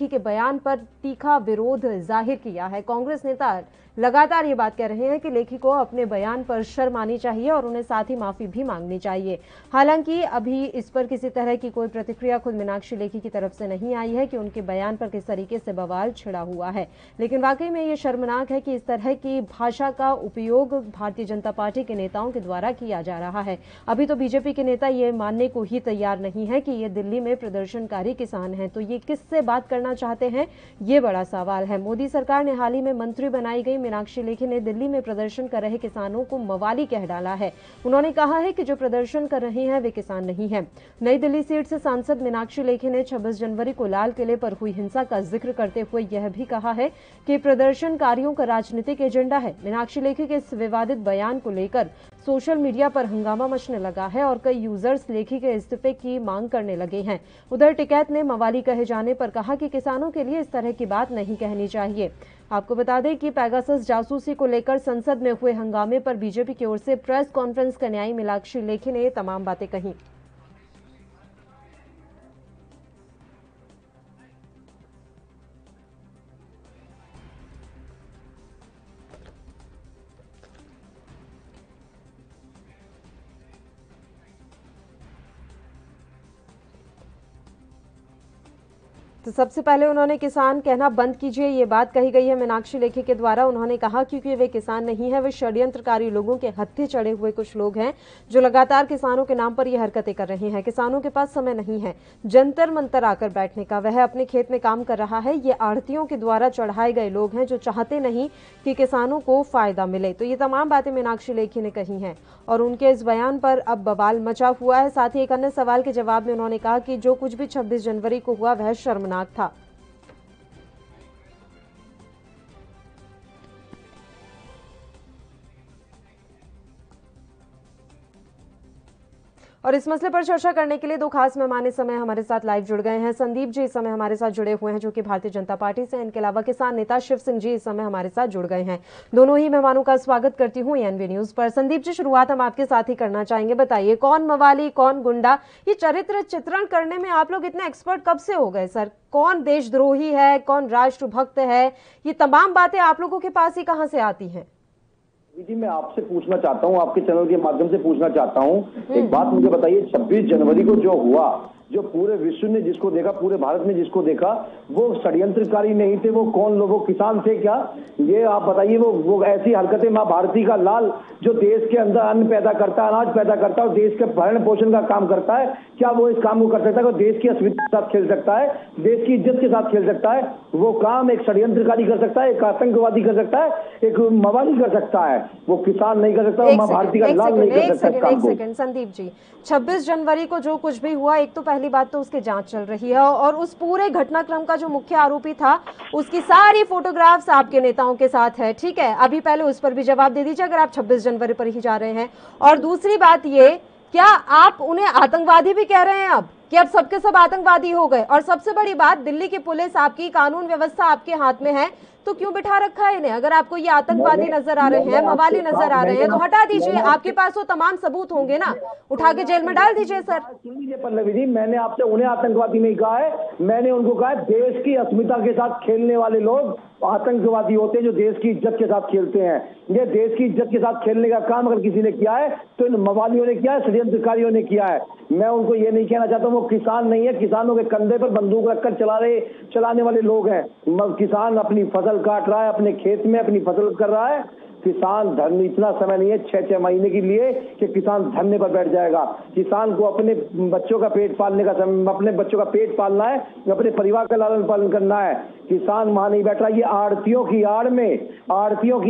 के बयान पर तीखा विरोध जाहिर किया है। कांग्रेस नेता लगातार ये बात कह रहे हैं कि लेखी को अपने बयान पर शर्म आनी चाहिए और उन्हें साथ ही माफी भी मांगनी चाहिए। हालांकि अभी इस पर किसी तरह की कोई प्रतिक्रिया खुद मीनाक्षी लेखी की तरफ से नहीं आई है कि उनके बयान पर किस तरीके से बवाल छिड़ा हुआ है। लेकिन वाकई में ये शर्मनाक है कि इस तरह की भाषा का उपयोग भारतीय जनता पार्टी के नेताओं के द्वारा किया जा रहा है। अभी तो बीजेपी के नेता ये मानने को ही तैयार नहीं है कि ये दिल्ली में प्रदर्शनकारी किसान हैं, तो ये किससे बात करना चाहते हैं, ये बड़ा सवाल है। मोदी सरकार ने हाल ही में मंत्री बनाई गई मीनाक्षी लेखी ने दिल्ली में प्रदर्शन कर रहे किसानों को मवाली कह डाला है। उन्होंने कहा है कि जो प्रदर्शन कर रहे हैं वे किसान नहीं हैं। नई दिल्ली सीट से सांसद मीनाक्षी लेखी ने 26 जनवरी को लाल किले पर हुई हिंसा का जिक्र करते हुए यह भी कहा है कि प्रदर्शनकारियों का राजनीतिक एजेंडा है। मीनाक्षी लेखी के इस विवादित बयान को लेकर सोशल मीडिया पर हंगामा मचने लगा है और कई यूजर्स लेखी के इस्तीफे की मांग करने लगे हैं। उधर टिकैत ने मवाली कहे जाने पर कहा कि किसानों के लिए इस तरह की बात नहीं कहनी चाहिए। आपको बता दें कि पेगासस जासूसी को लेकर संसद में हुए हंगामे पर बीजेपी की ओर से प्रेस कॉन्फ्रेंस करने आई मीनाक्षी लेखी ने तमाम बातें कही। तो सबसे पहले उन्होंने किसान कहना बंद कीजिए, ये बात कही गई है मीनाक्षी लेखी के द्वारा। उन्होंने कहा क्योंकि वे किसान नहीं है, वे षड्यंत्रकारी लोगों के हत्थे चढ़े हुए कुछ लोग हैं जो लगातार किसानों के नाम पर ये हरकतें कर रहे हैं। किसानों के पास समय नहीं है जंतर मंतर आकर बैठने का, वह अपने खेत में काम कर रहा है। ये आढ़तियों के द्वारा चढ़ाए गए लोग हैं जो चाहते नहीं कि किसानों को फायदा मिले। तो ये तमाम बातें मीनाक्षी लेखी ने कही हैं और उनके इस बयान पर अब बवाल मचा हुआ है। साथ ही एक अन्य सवाल के जवाब में उन्होंने कहा कि जो कुछ भी 26 जनवरी को हुआ वह शर्मनाक था। और इस मसले पर चर्चा करने के लिए दो खास मेहमान इस समय हमारे साथ लाइव जुड़ गए हैं। संदीप जी इस समय हमारे साथ जुड़े हुए हैं जो कि भारतीय जनता पार्टी से, इनके अलावा किसान नेता शिव सिंह जी इस समय हमारे साथ जुड़ गए हैं। दोनों ही मेहमानों का स्वागत करती हूँ एनवी न्यूज पर। संदीप जी, शुरुआत हम आपके साथ ही करना चाहेंगे। बताइए, कौन मवाली कौन गुंडा, ये चरित्र चित्रण करने में आप लोग इतने एक्सपर्ट कब से हो गए सर? कौन देशद्रोही है, कौन राष्ट्रभक्त है, ये तमाम बातें आप लोगों के पास ही कहाँ से आती हैं? जी, मैं आपसे पूछना चाहता हूं, आपके चैनल के माध्यम से पूछना चाहता हूं, एक बात मुझे बताइए, 26 जनवरी को जो हुआ, जो पूरे विश्व ने जिसको देखा, पूरे भारत ने जिसको देखा, वो षड्यंत्रकारी नहीं थे, वो कौन लोग, वो किसान थे क्या? ये आप बताइए। वो ऐसी हरकतें, माँ भारती का लाल जो देश के अंदर अन्न पैदा करता है, अनाज पैदा करता है और देश के भरण पोषण का काम करता है, क्या वो इस काम को कर सकता है? देश की अस्मिता के साथ खेल सकता है, देश की इज्जत के साथ खेल सकता है? वो काम एक षड्यंत्रकारी कर सकता है, एक आतंकवादी कर सकता है, एक मवाली कर सकता है, वो किसान नहीं कर सकता, माँ भारती का लाल नहीं कर सकता। एक सेकंड संदीप जी, 26 जनवरी को जो कुछ भी हुआ, एक तो पहली बात तो उसकी जांच चल रही है और उस पूरे घटनाक्रम का जो मुख्य आरोपी था उसकी सारी फोटोग्राफ्स आपके नेताओं के साथ है, ठीक है? अभी पहले उस पर भी जवाब दे दीजिए अगर आप 26 जनवरी पर ही जा रहे हैं। और दूसरी बात ये, क्या आप उन्हें आतंकवादी भी कह रहे हैं अब, कि अब सबके सब आतंकवादी हो गए? और सबसे बड़ी बात, दिल्ली की पुलिस आपकी, कानून व्यवस्था आपके हाथ में है, तो क्यों बिठा रखा है इन्हें? अगर आपको ये आतंकवादी नजर आ रहे हैं, मवाली नजर आ रहे हैं, तो हटा दीजिए। आपके पास वो तमाम सबूत होंगे ना, उठा के जेल में डाल दीजिए सर। सुन लीजिए पल्लवी जी, मैंने आपसे उन्हें आतंकवादी नहीं कहा है, मैंने उनको कहा है देश की अस्मिता के साथ खेलने वाले लोग आतंकवादी होते हैं, जो देश की इज्जत के साथ खेलते हैं। ये देश की इज्जत के साथ खेलने का काम अगर किसी ने किया है तो इन मवालियों ने किया है, षड्यंत्रकारियों ने किया है। मैं उनको ये नहीं कहना चाहता वो किसान नहीं है, किसानों के कंधे पर बंदूक रखकर चलाने वाले लोग हैं। किसान अपनी फसल काट रहा है, अपने खेत में अपनी फसल कर रहा है। किसान धरने, इतना समय नहीं है 6-6 महीने के लिए कि किसान धरने पर बैठ जाएगा। किसान को अपने बच्चों का पेट पालने का समय, अपने बच्चों का पेट पालना है, अपने परिवार का लालन पालन करना है। किसान वहां नहीं बैठ रहा। ये आड़तियों की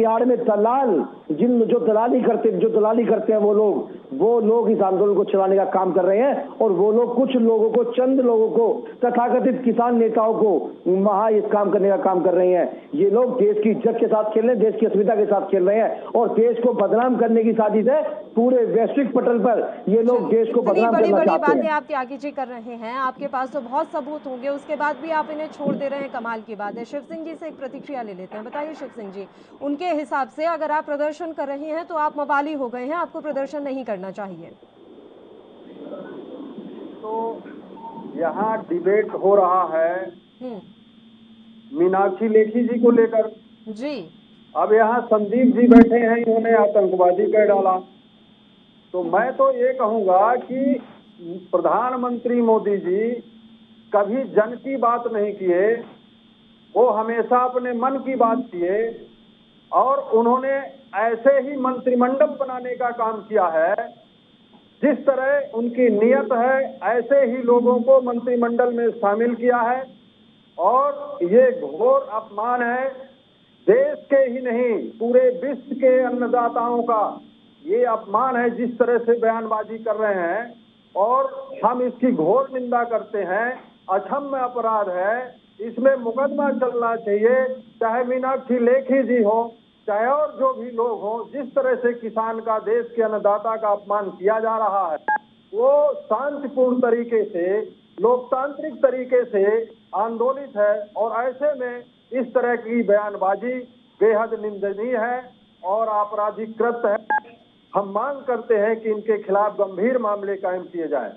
आड़ में दलाल, जो दलाली करते हैं वो लोग इस आंदोलन को चलाने का काम कर रहे हैं। और वो लोग कुछ लोगों को, चंद लोगों को, तथाकथित किसान नेताओं को वहां इस काम करने का काम कर रहे हैं। ये लोग देश की इज्जत के साथ खेल रहे हैं, देश की अस्मिता के साथ खेल रहे हैं और देश को बदनाम करने की साजिश है। पूरे वैश्विक पटल पर ये लोग देश को बदनाम करना चाहते हैं। बातें आप त्यागी जी कर रहे हैं, आपके पास तो बहुत सबूत होंगे, उसके बाद भी आप इन्हें छोड़ दे रहे हैं, कमाल की बात है। शिव सिंह जी से एक प्रतिक्रिया ले लेते हैं। बताइए शिव सिंह जी, उनके हिसाब से अगर आप प्रदर्शन कर रहे हैं तो आप मवाली हो गए हैं, आपको प्रदर्शन नहीं करना चाहिए। तो यहाँ डिबेट हो रहा है मीनाक्षी लेखी जी को लेकर जी। अब यहाँ संदीप जी बैठे हैं, इन्होंने आतंकवादी कह डाला। तो मैं तो ये कहूँगा कि प्रधानमंत्री मोदी जी कभी जन की बात नहीं किए, वो हमेशा अपने मन की बात किए और उन्होंने ऐसे ही मंत्रिमंडल बनाने का काम किया है। जिस तरह उनकी नियत है ऐसे ही लोगों को मंत्रिमंडल में शामिल किया है। और ये घोर अपमान है देश के ही नहीं पूरे विश्व के अन्नदाताओं का। ये अपमान है जिस तरह से बयानबाजी कर रहे हैं और हम इसकी घोर निंदा करते हैं। अक्षम्य अपराध है, इसमें मुकदमा चलना चाहिए, चाहे मीनाक्षी लेखी जी हो चाहे और जो भी लोग हों। जिस तरह से किसान का, देश के अन्नदाता का अपमान किया जा रहा है वो शांतिपूर्ण तरीके से, लोकतांत्रिक तरीके से आंदोलित है और ऐसे में इस तरह की बयानबाजी बेहद निंदनीय है और आपराधिक कृत्य है। हम मांग करते हैं कि इनके खिलाफ गंभीर मामले कायम किए जाएं।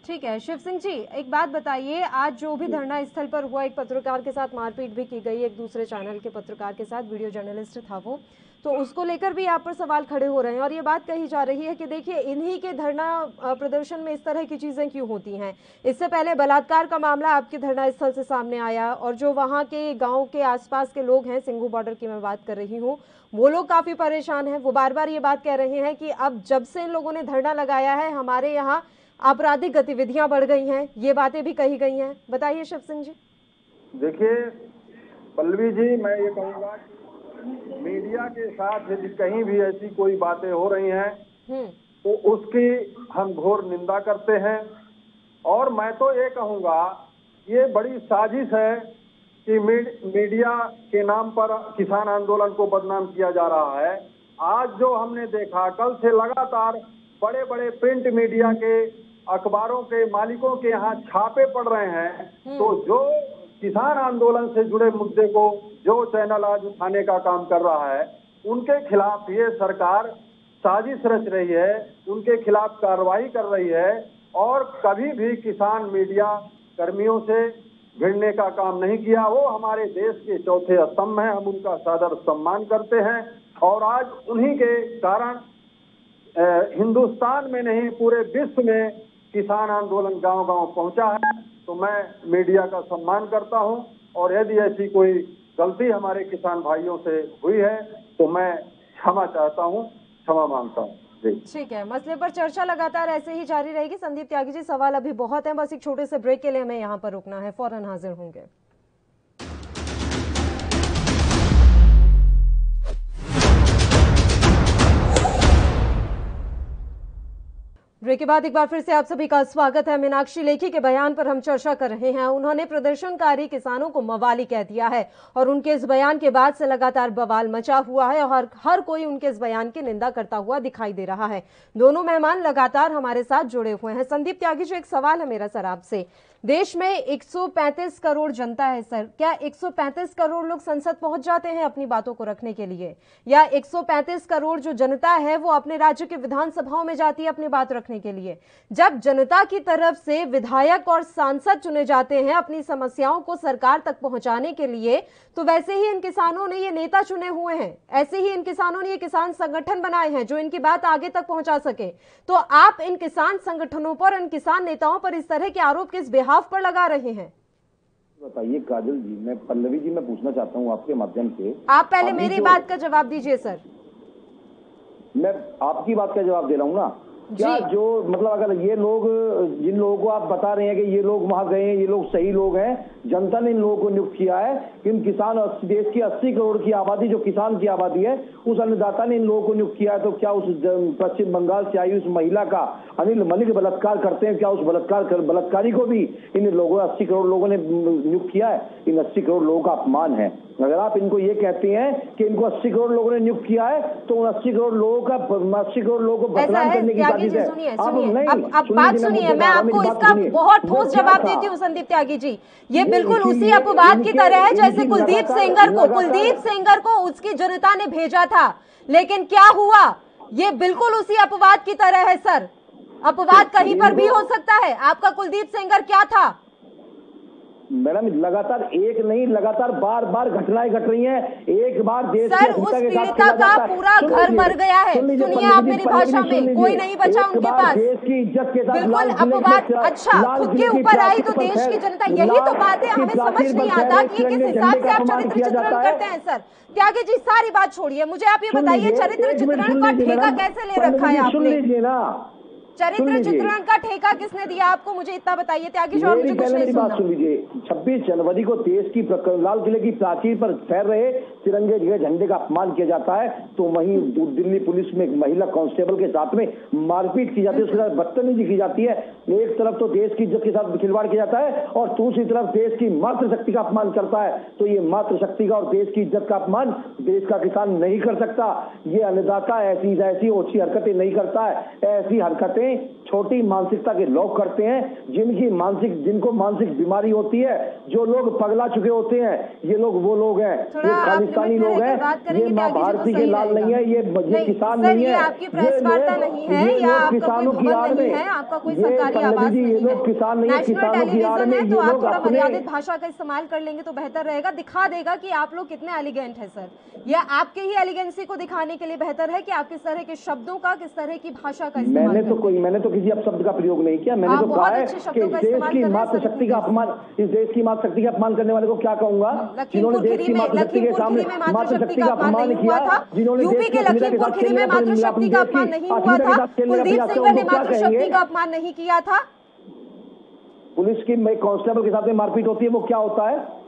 ठीक है शिव सिंह जी, एक बात बताइए, आज जो भी धरना स्थल पर हुआ, एक पत्रकार के साथ मारपीट भी की गई, एक दूसरे चैनल के पत्रकार के साथ, वीडियो जर्नलिस्ट था वो, तो उसको लेकर भी आप पर सवाल खड़े हो रहे हैं और ये बात कही जा रही है कि देखिए इन्हीं के धरना प्रदर्शन में इस तरह की चीजें क्यों होती हैं। इससे पहले बलात्कार का मामला आपके धरना स्थल से सामने आया और जो वहाँ के गाँव के आसपास के लोग हैं, सिंघू बॉर्डर की मैं बात कर रही हूँ, वो लोग काफी परेशान हैं। वो बार बार ये बात कह रहे हैं कि अब जब से इन लोगों ने धरना लगाया है हमारे यहाँ आपराधिक गतिविधियां बढ़ गई हैं, ये बातें भी कही गई हैं। बताइए शिव सिंह जी। देखिए पल्लवी जी, मैं ये कहूँगा कि मीडिया के साथ यदि कहीं भी ऐसी कोई बातें हो रही हैं तो उसकी हम घोर निंदा करते हैं। और मैं तो ये कहूँगा ये बड़ी साजिश है कि मीडिया के नाम पर किसान आंदोलन को बदनाम किया जा रहा है। आज जो हमने देखा, कल से लगातार बड़े बड़े प्रिंट मीडिया के अखबारों के मालिकों के यहाँ छापे पड़ रहे हैं। तो जो किसान आंदोलन से जुड़े मुद्दे को जो चैनल आज उठाने का काम कर रहा है उनके खिलाफ ये सरकार साजिश रच रही है, उनके खिलाफ कार्रवाई कर रही है और कभी भी किसान मीडिया कर्मियों से भिड़ने का काम नहीं किया। वो हमारे देश के चौथे स्तंभ हैं, हम उनका सादर सम्मान करते हैं और आज उन्हीं के कारण हिंदुस्तान में नहीं पूरे विश्व में किसान आंदोलन गांव-गांव पहुंचा है। तो मैं मीडिया का सम्मान करता हूं और यदि ऐसी कोई गलती हमारे किसान भाइयों से हुई है तो मैं क्षमा चाहता हूं, क्षमा मांगता हूं। ठीक है, मसले पर चर्चा लगातार ऐसे ही जारी रहेगी। संदीप त्यागी जी, सवाल अभी बहुत है, बस एक छोटे से ब्रेक के लिए हमें यहाँ पर रुकना है, फौरन हाजिर होंगे। ब्रेक के बाद एक बार फिर से आप सभी का स्वागत है। मीनाक्षी लेखी के बयान पर हम चर्चा कर रहे हैं। उन्होंने प्रदर्शनकारी किसानों को मवाली कह दिया है और उनके इस बयान के बाद से लगातार बवाल मचा हुआ है और हर कोई उनके इस बयान की निंदा करता हुआ दिखाई दे रहा है। दोनों मेहमान लगातार हमारे साथ जुड़े हुए हैं। संदीप त्यागी जी, एक सवाल है मेरा सर आपसे देश में 135 करोड़ जनता है सर, क्या 135 करोड़ लोग संसद पहुंच जाते हैं अपनी बातों को रखने के लिए, या 135 करोड़ जो जनता है वो अपने राज्य के विधानसभाओं में जाती है अपनी बात रखने के लिए? जब जनता की तरफ से विधायक और सांसद चुने जाते हैं अपनी समस्याओं को सरकार तक पहुंचाने के लिए, तो वैसे ही इन किसानों ने ये नेता चुने हुए हैं, ऐसे ही इन किसानों ने ये किसान संगठन बनाए हैं जो इनकी बात आगे तक पहुंचा सके। तो आप इन किसान संगठनों पर, इन किसान नेताओं पर इस तरह के आरोप किस बिहाफ पर लगा रहे हैं? बताइए काजल जी, मैं पल्लवी जी मैं पूछना चाहता हूँ आपके माध्यम से। आप पहले मेरी बात का जवाब दीजिए सर। मैं आपकी बात का जवाब दे रहा हूँ ना। क्या जो मतलब अगर ये लोग, जिन लोगों को आप बता रहे हैं कि ये लोग वहां गए हैं, ये लोग सही लोग हैं, जनता ने इन लोगों को नियुक्त किया है, इन किसान देश की 80 करोड़ की आबादी जो किसान की आबादी है, उस अन्नदाता ने इन लोगों को नियुक्त किया है, तो क्या उस पश्चिम बंगाल से आई उस महिला का अनिल मलिक बलात्कार करते हैं, क्या उस बलात्कारी को भी इन लोगों 80 करोड़ लोगों ने नियुक्त किया है? इन 80 करोड़ लोगों का अपमान है। अगर आप इनको ये कहते हैं कि इनको 80 करोड़ लोगों ने नियुक्त किया है, तो उन 80 करोड़ लोगों को बदनाम करने की साजिश है। अब बात सुनिए, मैं आपको इसका बहुत ठोस जवाब देती हूँ संदीप त्यागी जी। ये बिल्कुल उसी अपवाद की तरह है जैसे कुलदीप सेंगर को उसकी जनता ने भेजा था, लेकिन क्या हुआ? ये बिल्कुल उसी अपवाद की तरह है सर। अपवाद कहीं पर भी हो सकता है। आपका कुलदीप सेंगर क्या था? मैडम लगातार एक नहीं, लगातार बार बार घटनाएं घट रही हैं। एक बार देश सर उस पीड़िता का पूरा घर मर गया है। सुनिए आप मेरी भाषा में, कोई नहीं बचा उनके पास। देश की इज्जत के साथ बिल्कुल अपवाद। अच्छा, खुद के ऊपर आई तो देश की जनता, यही तो बात है। हमें समझ नहीं आता कि किस हिसाब से आप चरित्र चित्रण करते हैं सर। त्यागी जी सारी बात छोड़िए, मुझे आप ये बताइए चरित्र चित्रण का ठेका कैसे ले रखा है आपने? चरित्र चित्रण का ठेका किसने दिया आपको, मुझे इतना बताइए त्यागी जी। और मुझे कुछ नहीं सुनना। बात सुन लीजिए, 26 जनवरी को देश की लाल किले की प्राचीर पर फहर रहे तिरंगे झंडे का अपमान किया जाता है, तो वहीं दिल्ली पुलिस में एक महिला कांस्टेबल के साथ में मारपीट की जाती है, उसके साथ बदतमीजी की जाती है। एक तरफ तो देश की इज्जत के साथ खिलवाड़ किया जाता है और दूसरी तरफ देश की मातृशक्ति का अपमान करता है। तो ये मातृशक्ति का और देश की इज्जत का अपमान देश का किसान नहीं कर सकता। ये अन्नदाता ऐसी ओछी हरकतें नहीं करता है। ऐसी हरकतें छोटी मानसिकता के लोग करते हैं, जिनको मानसिक बीमारी होती है, जो लोग पगला चुके होते हैं। ये लोग वो लोग हैं, ये खालिस्तानी लोग हैं, ये माँ भारती के लाल नहीं है, ये किसान नहीं है, आपकी प्रेस वार्ता नहीं है या किसानों की आड़ में, आपका कोई सरकारी आवाज नहीं है, ये लोग किसान नहीं है, किसानों की आड़ में। तो आप थोड़ा मर्यादित भाषा का इस्तेमाल कर लेंगे तो बेहतर रहेगा। दिखा देगा कि आप लोग कितने एलिगेंट है सर। यह आपके ही एलिगेंसी को दिखाने के लिए बेहतर है कि आप किस तरह के शब्दों का, किस तरह की भाषा का इस्तेमाल। मैंने तो किसी अपशब्द का प्रयोग नहीं किया। मैंने तो कहा है कि इस देश की मातृशक्ति का अपमान करने वाले को क्या कहूंगा, जिन्होंने देश की मातृशक्ति के सामने मातृशक्ति का अपमान किया, जिन्होंने यूपी के लखीमपुर खीरी में मातृशक्ति का अपमान नहीं हुआ था, कुलदीप सेंगर ने मातृशक्ति का अपमान नहीं किया था। पुलिस की कांस्टेबल के साथ में मारपीट होती है, वो क्या होता है?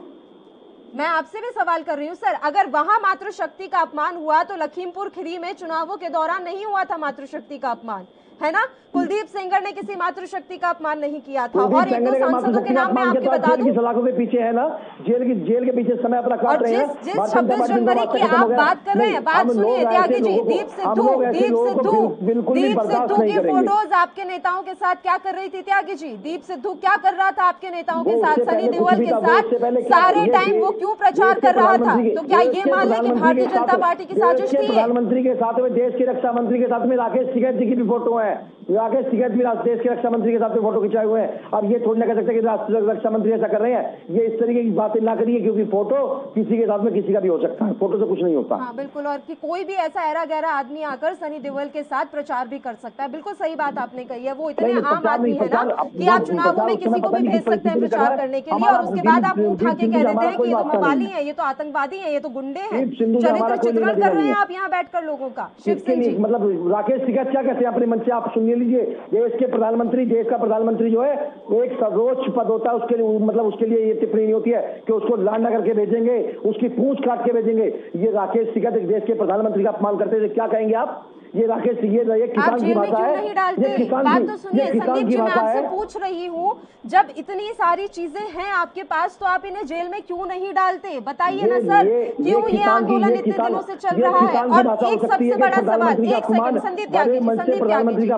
मैं आपसे भी सवाल कर रही हूँ सर, अगर वहां मातृशक्ति का अपमान हुआ तो लखीमपुर खीरी में चुनावों के दौरान नहीं हुआ था मातृशक्ति का अपमान, है ना? कुलदीप सेंगर ने किसी मातृशक्ति का अपमान नहीं किया था। और एक दो सांसदों के नाम मैं आपको बता दूं, सलाखों के पीछे है ना, जेल के पीछे समय अपना काट रहे हैं। जिस 26 जनवरी की आप बात कर रहे हैं, बात सुनिए त्यागी जी। दीप सिद्धू की फोटोज आपके नेताओं के साथ क्या कर रही थी त्यागी जी? दीप सिद्धू क्या कर रहा था आपके नेताओं के साथ, सनी देओल के साथ? सारे टाइम वो क्यों प्रचार कर रहा था? तो क्या ये मान लें कि भारतीय जनता पार्टी की साजिश थी? प्रधानमंत्री के साथ में, देश की रक्षा मंत्री के साथ में राकेश टिकैत जी की भी फोटो है। राकेश टिकैत भी देश के रक्षा मंत्री के साथ में फोटो खिंचाए हुए हैं। अब ये थोड़ी ना कह सकते कि रक्षा मंत्री ऐसा कर रहे हैं। ये इस तरीके की बातें ना करिए, क्योंकि फोटो किसी के साथ में किसी का भी हो सकता है, फोटो से कुछ नहीं होता। हाँ बिल्कुल, और कि कोई भी ऐसा ऐरा गहरा आदमी आकर सनी देओल के साथ प्रचार भी कर सकता है। बिल्कुल सही बात आपने कही है। वो इतने आम आदमी है ना कि आप चुनावों में किसी को भी भेज सकते हैं प्रचार करने के लिए, और उसके बाद आप उठा के कह देते हैं कि ये तो मवाली है, ये तो आतंकवादी है, ये तो गुंडे हैं। चरित्र चित्रण कर रहे हैं आप यहाँ बैठकर लोगों का। मतलब राकेश टिकैत क्या कहते हैं अपने मन से, आप सुन लीजिए। देश का प्रधानमंत्री जो है, एक सर्वोच्च पद होता है, उसके लिए मतलब उसके लिए ये टिप्पणी नहीं होती है कि उसको लांडा करके भेजेंगे, उसकी पूंछ काट के भेजेंगे। ये राकेश टिकैत देश के प्रधानमंत्री का अपमान करते थे। क्या कहेंगे आप ये राकेश, ये किसान की भाषा है, नहीं डालते? बात तो सुनिए संदीप जी, मैं आपसे पूछ रही हूँ, जब इतनी सारी चीजें हैं आपके पास तो आप इन्हें जेल में क्यों नहीं डालते? बताइए ना सर, क्यों ये आंदोलन इतने दिनों से चल रहा है? और एक सबसे बड़ा सवाल, एक सेकंड संदीप त्यागी जी,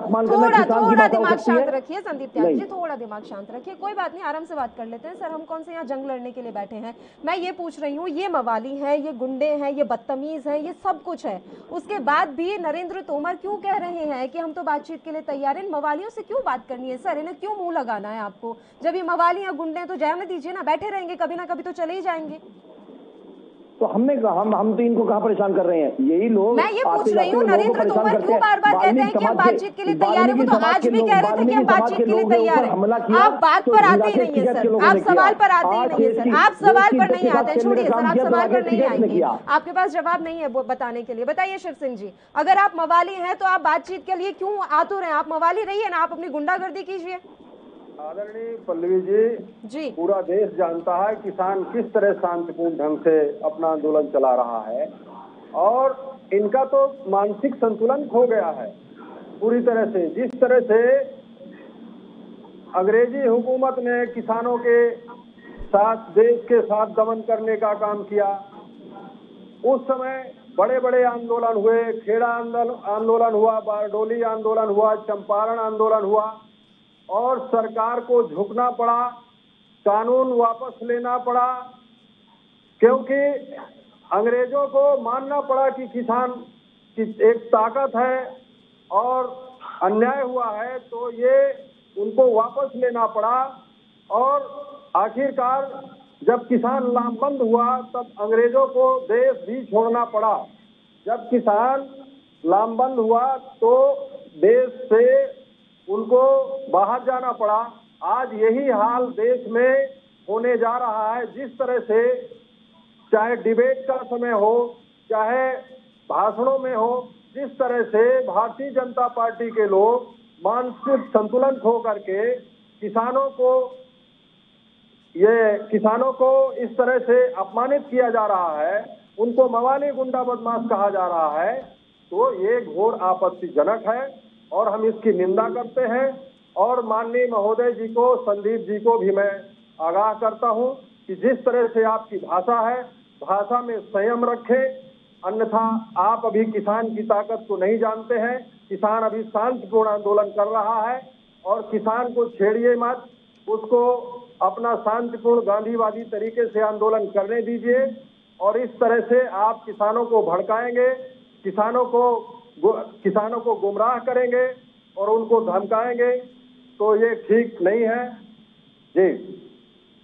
थोड़ा दिमाग शांत रखिए। संदीप त्यागी जी, थोड़ा दिमाग शांत रखिए, कोई बात नहीं, आराम से बात कर लेते हैं। सर, हम कौन से यहाँ जंग लड़ने के लिए बैठे हैं? मैं ये पूछ रही हूँ, ये मवाली है, ये गुंडे हैं, ये बदतमीज है, ये सब कुछ है, उसके बाद भी नरेंद्र तोमर क्यों कह रहे हैं कि हम तो बातचीत के लिए तैयार हैं? इन मवालियों से क्यों बात करनी है सर? इन्हें क्यों मुंह लगाना है आपको? जब ये मवाली या गुंडे हैं तो जाने दीजिए ना, बैठे रहेंगे, कभी ना कभी तो चले ही जाएंगे। तो हमने हम तो इनको कहाँ परेशान कर रहे हैं? यही लोग, मैं ये पूछ रही हूँ, नरेंद्र तोमर क्यों बार बार कहते हैं कि हम बातचीत के लिए तैयार हैं? वो तो आज भी कह रहे थे कि हम बातचीत के लिए तैयार हैं। आप बात पर आते ही नहीं है सर, आप सवाल पर आते ही नहीं है सर, आप सवाल पर नहीं आते। छोड़िए सर, आप सवाल पर नहीं आएंगे, आपके पास जवाब नहीं है वो बताने के लिए। बताइए शिव सिंह जी, अगर आप मवाली हैं तो आप बातचीत के लिए क्यों आतुर हैं? आप मवाली रहिए ना, आप अपनी गुंडागर्दी कीजिए। आदरणीय पल्लवी जी, पूरा देश जानता है किसान किस तरह शांतिपूर्ण ढंग से अपना आंदोलन चला रहा है, और इनका तो मानसिक संतुलन खो गया है पूरी तरह से। जिस तरह से अंग्रेजी हुकूमत ने किसानों के साथ, देश के साथ दमन करने का काम किया, उस समय बड़े बड़े आंदोलन हुए, खेड़ा आंदोलन हुआ, बारडोली आंदोलन हुआ, चंपारण आंदोलन हुआ, और सरकार को झुकना पड़ा, कानून वापस लेना पड़ा, क्योंकि अंग्रेजों को मानना पड़ा कि किसान की एक ताकत है और अन्याय हुआ है, तो ये उनको वापस लेना पड़ा। और आखिरकार जब किसान लामबंद हुआ तब अंग्रेजों को देश भी छोड़ना पड़ा। जब किसान लामबंद हुआ तो देश से उनको बाहर जाना पड़ा। आज यही हाल देश में होने जा रहा है। जिस तरह से चाहे डिबेट का समय हो, चाहे भाषणों में हो, जिस तरह से भारतीय जनता पार्टी के लोग मानसिक संतुलन खो करके किसानों को इस तरह से अपमानित किया जा रहा है, उनको मवाली गुंडा बदमाश कहा जा रहा है, तो ये घोर आपत्तिजनक है और हम इसकी निंदा करते हैं। और माननीय महोदय जी को, संदीप जी को भी मैं आगाह करता हूं कि जिस तरह से आपकी भाषा है, भाषा में संयम रखें, अन्यथा आप अभी किसान की ताकत को नहीं जानते हैं। किसान अभी शांतिपूर्ण आंदोलन कर रहा है और किसान को छेड़िए मत, उसको अपना शांतिपूर्ण गांधीवादी तरीके से आंदोलन करने दीजिए। और इस तरह से आप किसानों को भड़काएंगे, किसानों को गुमराह करेंगे और उनको धमकाएंगे, तो ये ठीक नहीं है जी।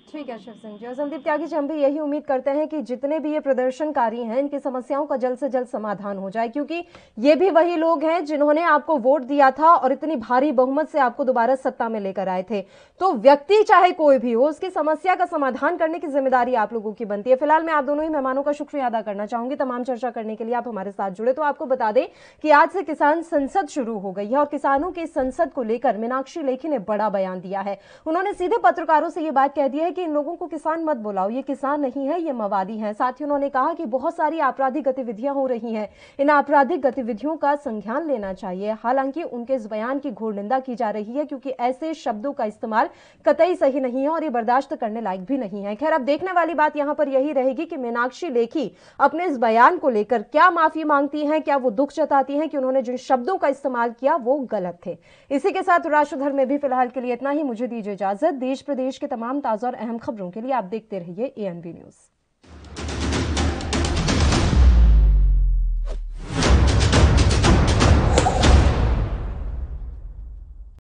ठीक है शिव सिंह जी। और संदीप त्यागी जी, हम भी यही उम्मीद करते हैं कि जितने भी ये प्रदर्शनकारी हैं, इनकी समस्याओं का जल्द से जल्द समाधान हो जाए, क्योंकि ये भी वही लोग हैं जिन्होंने आपको वोट दिया था और इतनी भारी बहुमत से आपको दोबारा सत्ता में लेकर आए थे। तो व्यक्ति चाहे कोई भी हो, उसकी समस्या का समाधान करने की जिम्मेदारी आप लोगों की बनती है। फिलहाल मैं आप दोनों ही मेहमानों का शुक्रिया अदा करना चाहूंगी तमाम चर्चा करने के लिए आप हमारे साथ जुड़े। तो आपको बता दें कि आज से किसान संसद शुरू हो गई है और किसानों की संसद को लेकर मीनाक्षी लेखी ने बड़ा बयान दिया है। उन्होंने सीधे पत्रकारों से ये बात कह दी है कि इन लोगों को किसान मत बुलाओ, ये किसान नहीं है, ये मवाली हैं। साथ ही उन्होंने कहा कि बहुत सारी आपराधिक गतिविधियां हो रही हैं, इन आपराधिक गतिविधियों का संज्ञान लेना चाहिए। हालांकि उनके इस बयान की घोर निंदा की जा रही है, क्योंकि ऐसे शब्दों का इस्तेमाल कतई सही नहीं है और ये बर्दाश्त करने लायक भी नहीं है। खैर, अब देखने वाली बात यहां पर यही रहेगी कि मीनाक्षी लेखी अपने इस बयान को लेकर क्या माफी मांगती हैं, क्या वो दुख जताती हैं कि उन्होंने जिन शब्दों का इस्तेमाल किया वो गलत थे। इसी के साथ राष्ट्रधर्म में भी फिलहाल के लिए इतना ही। मुझे दीजिए इजाजत। देश प्रदेश के तमाम ताजा और अहम खबरों के लिए आप देखते रहिए ANV न्यूज।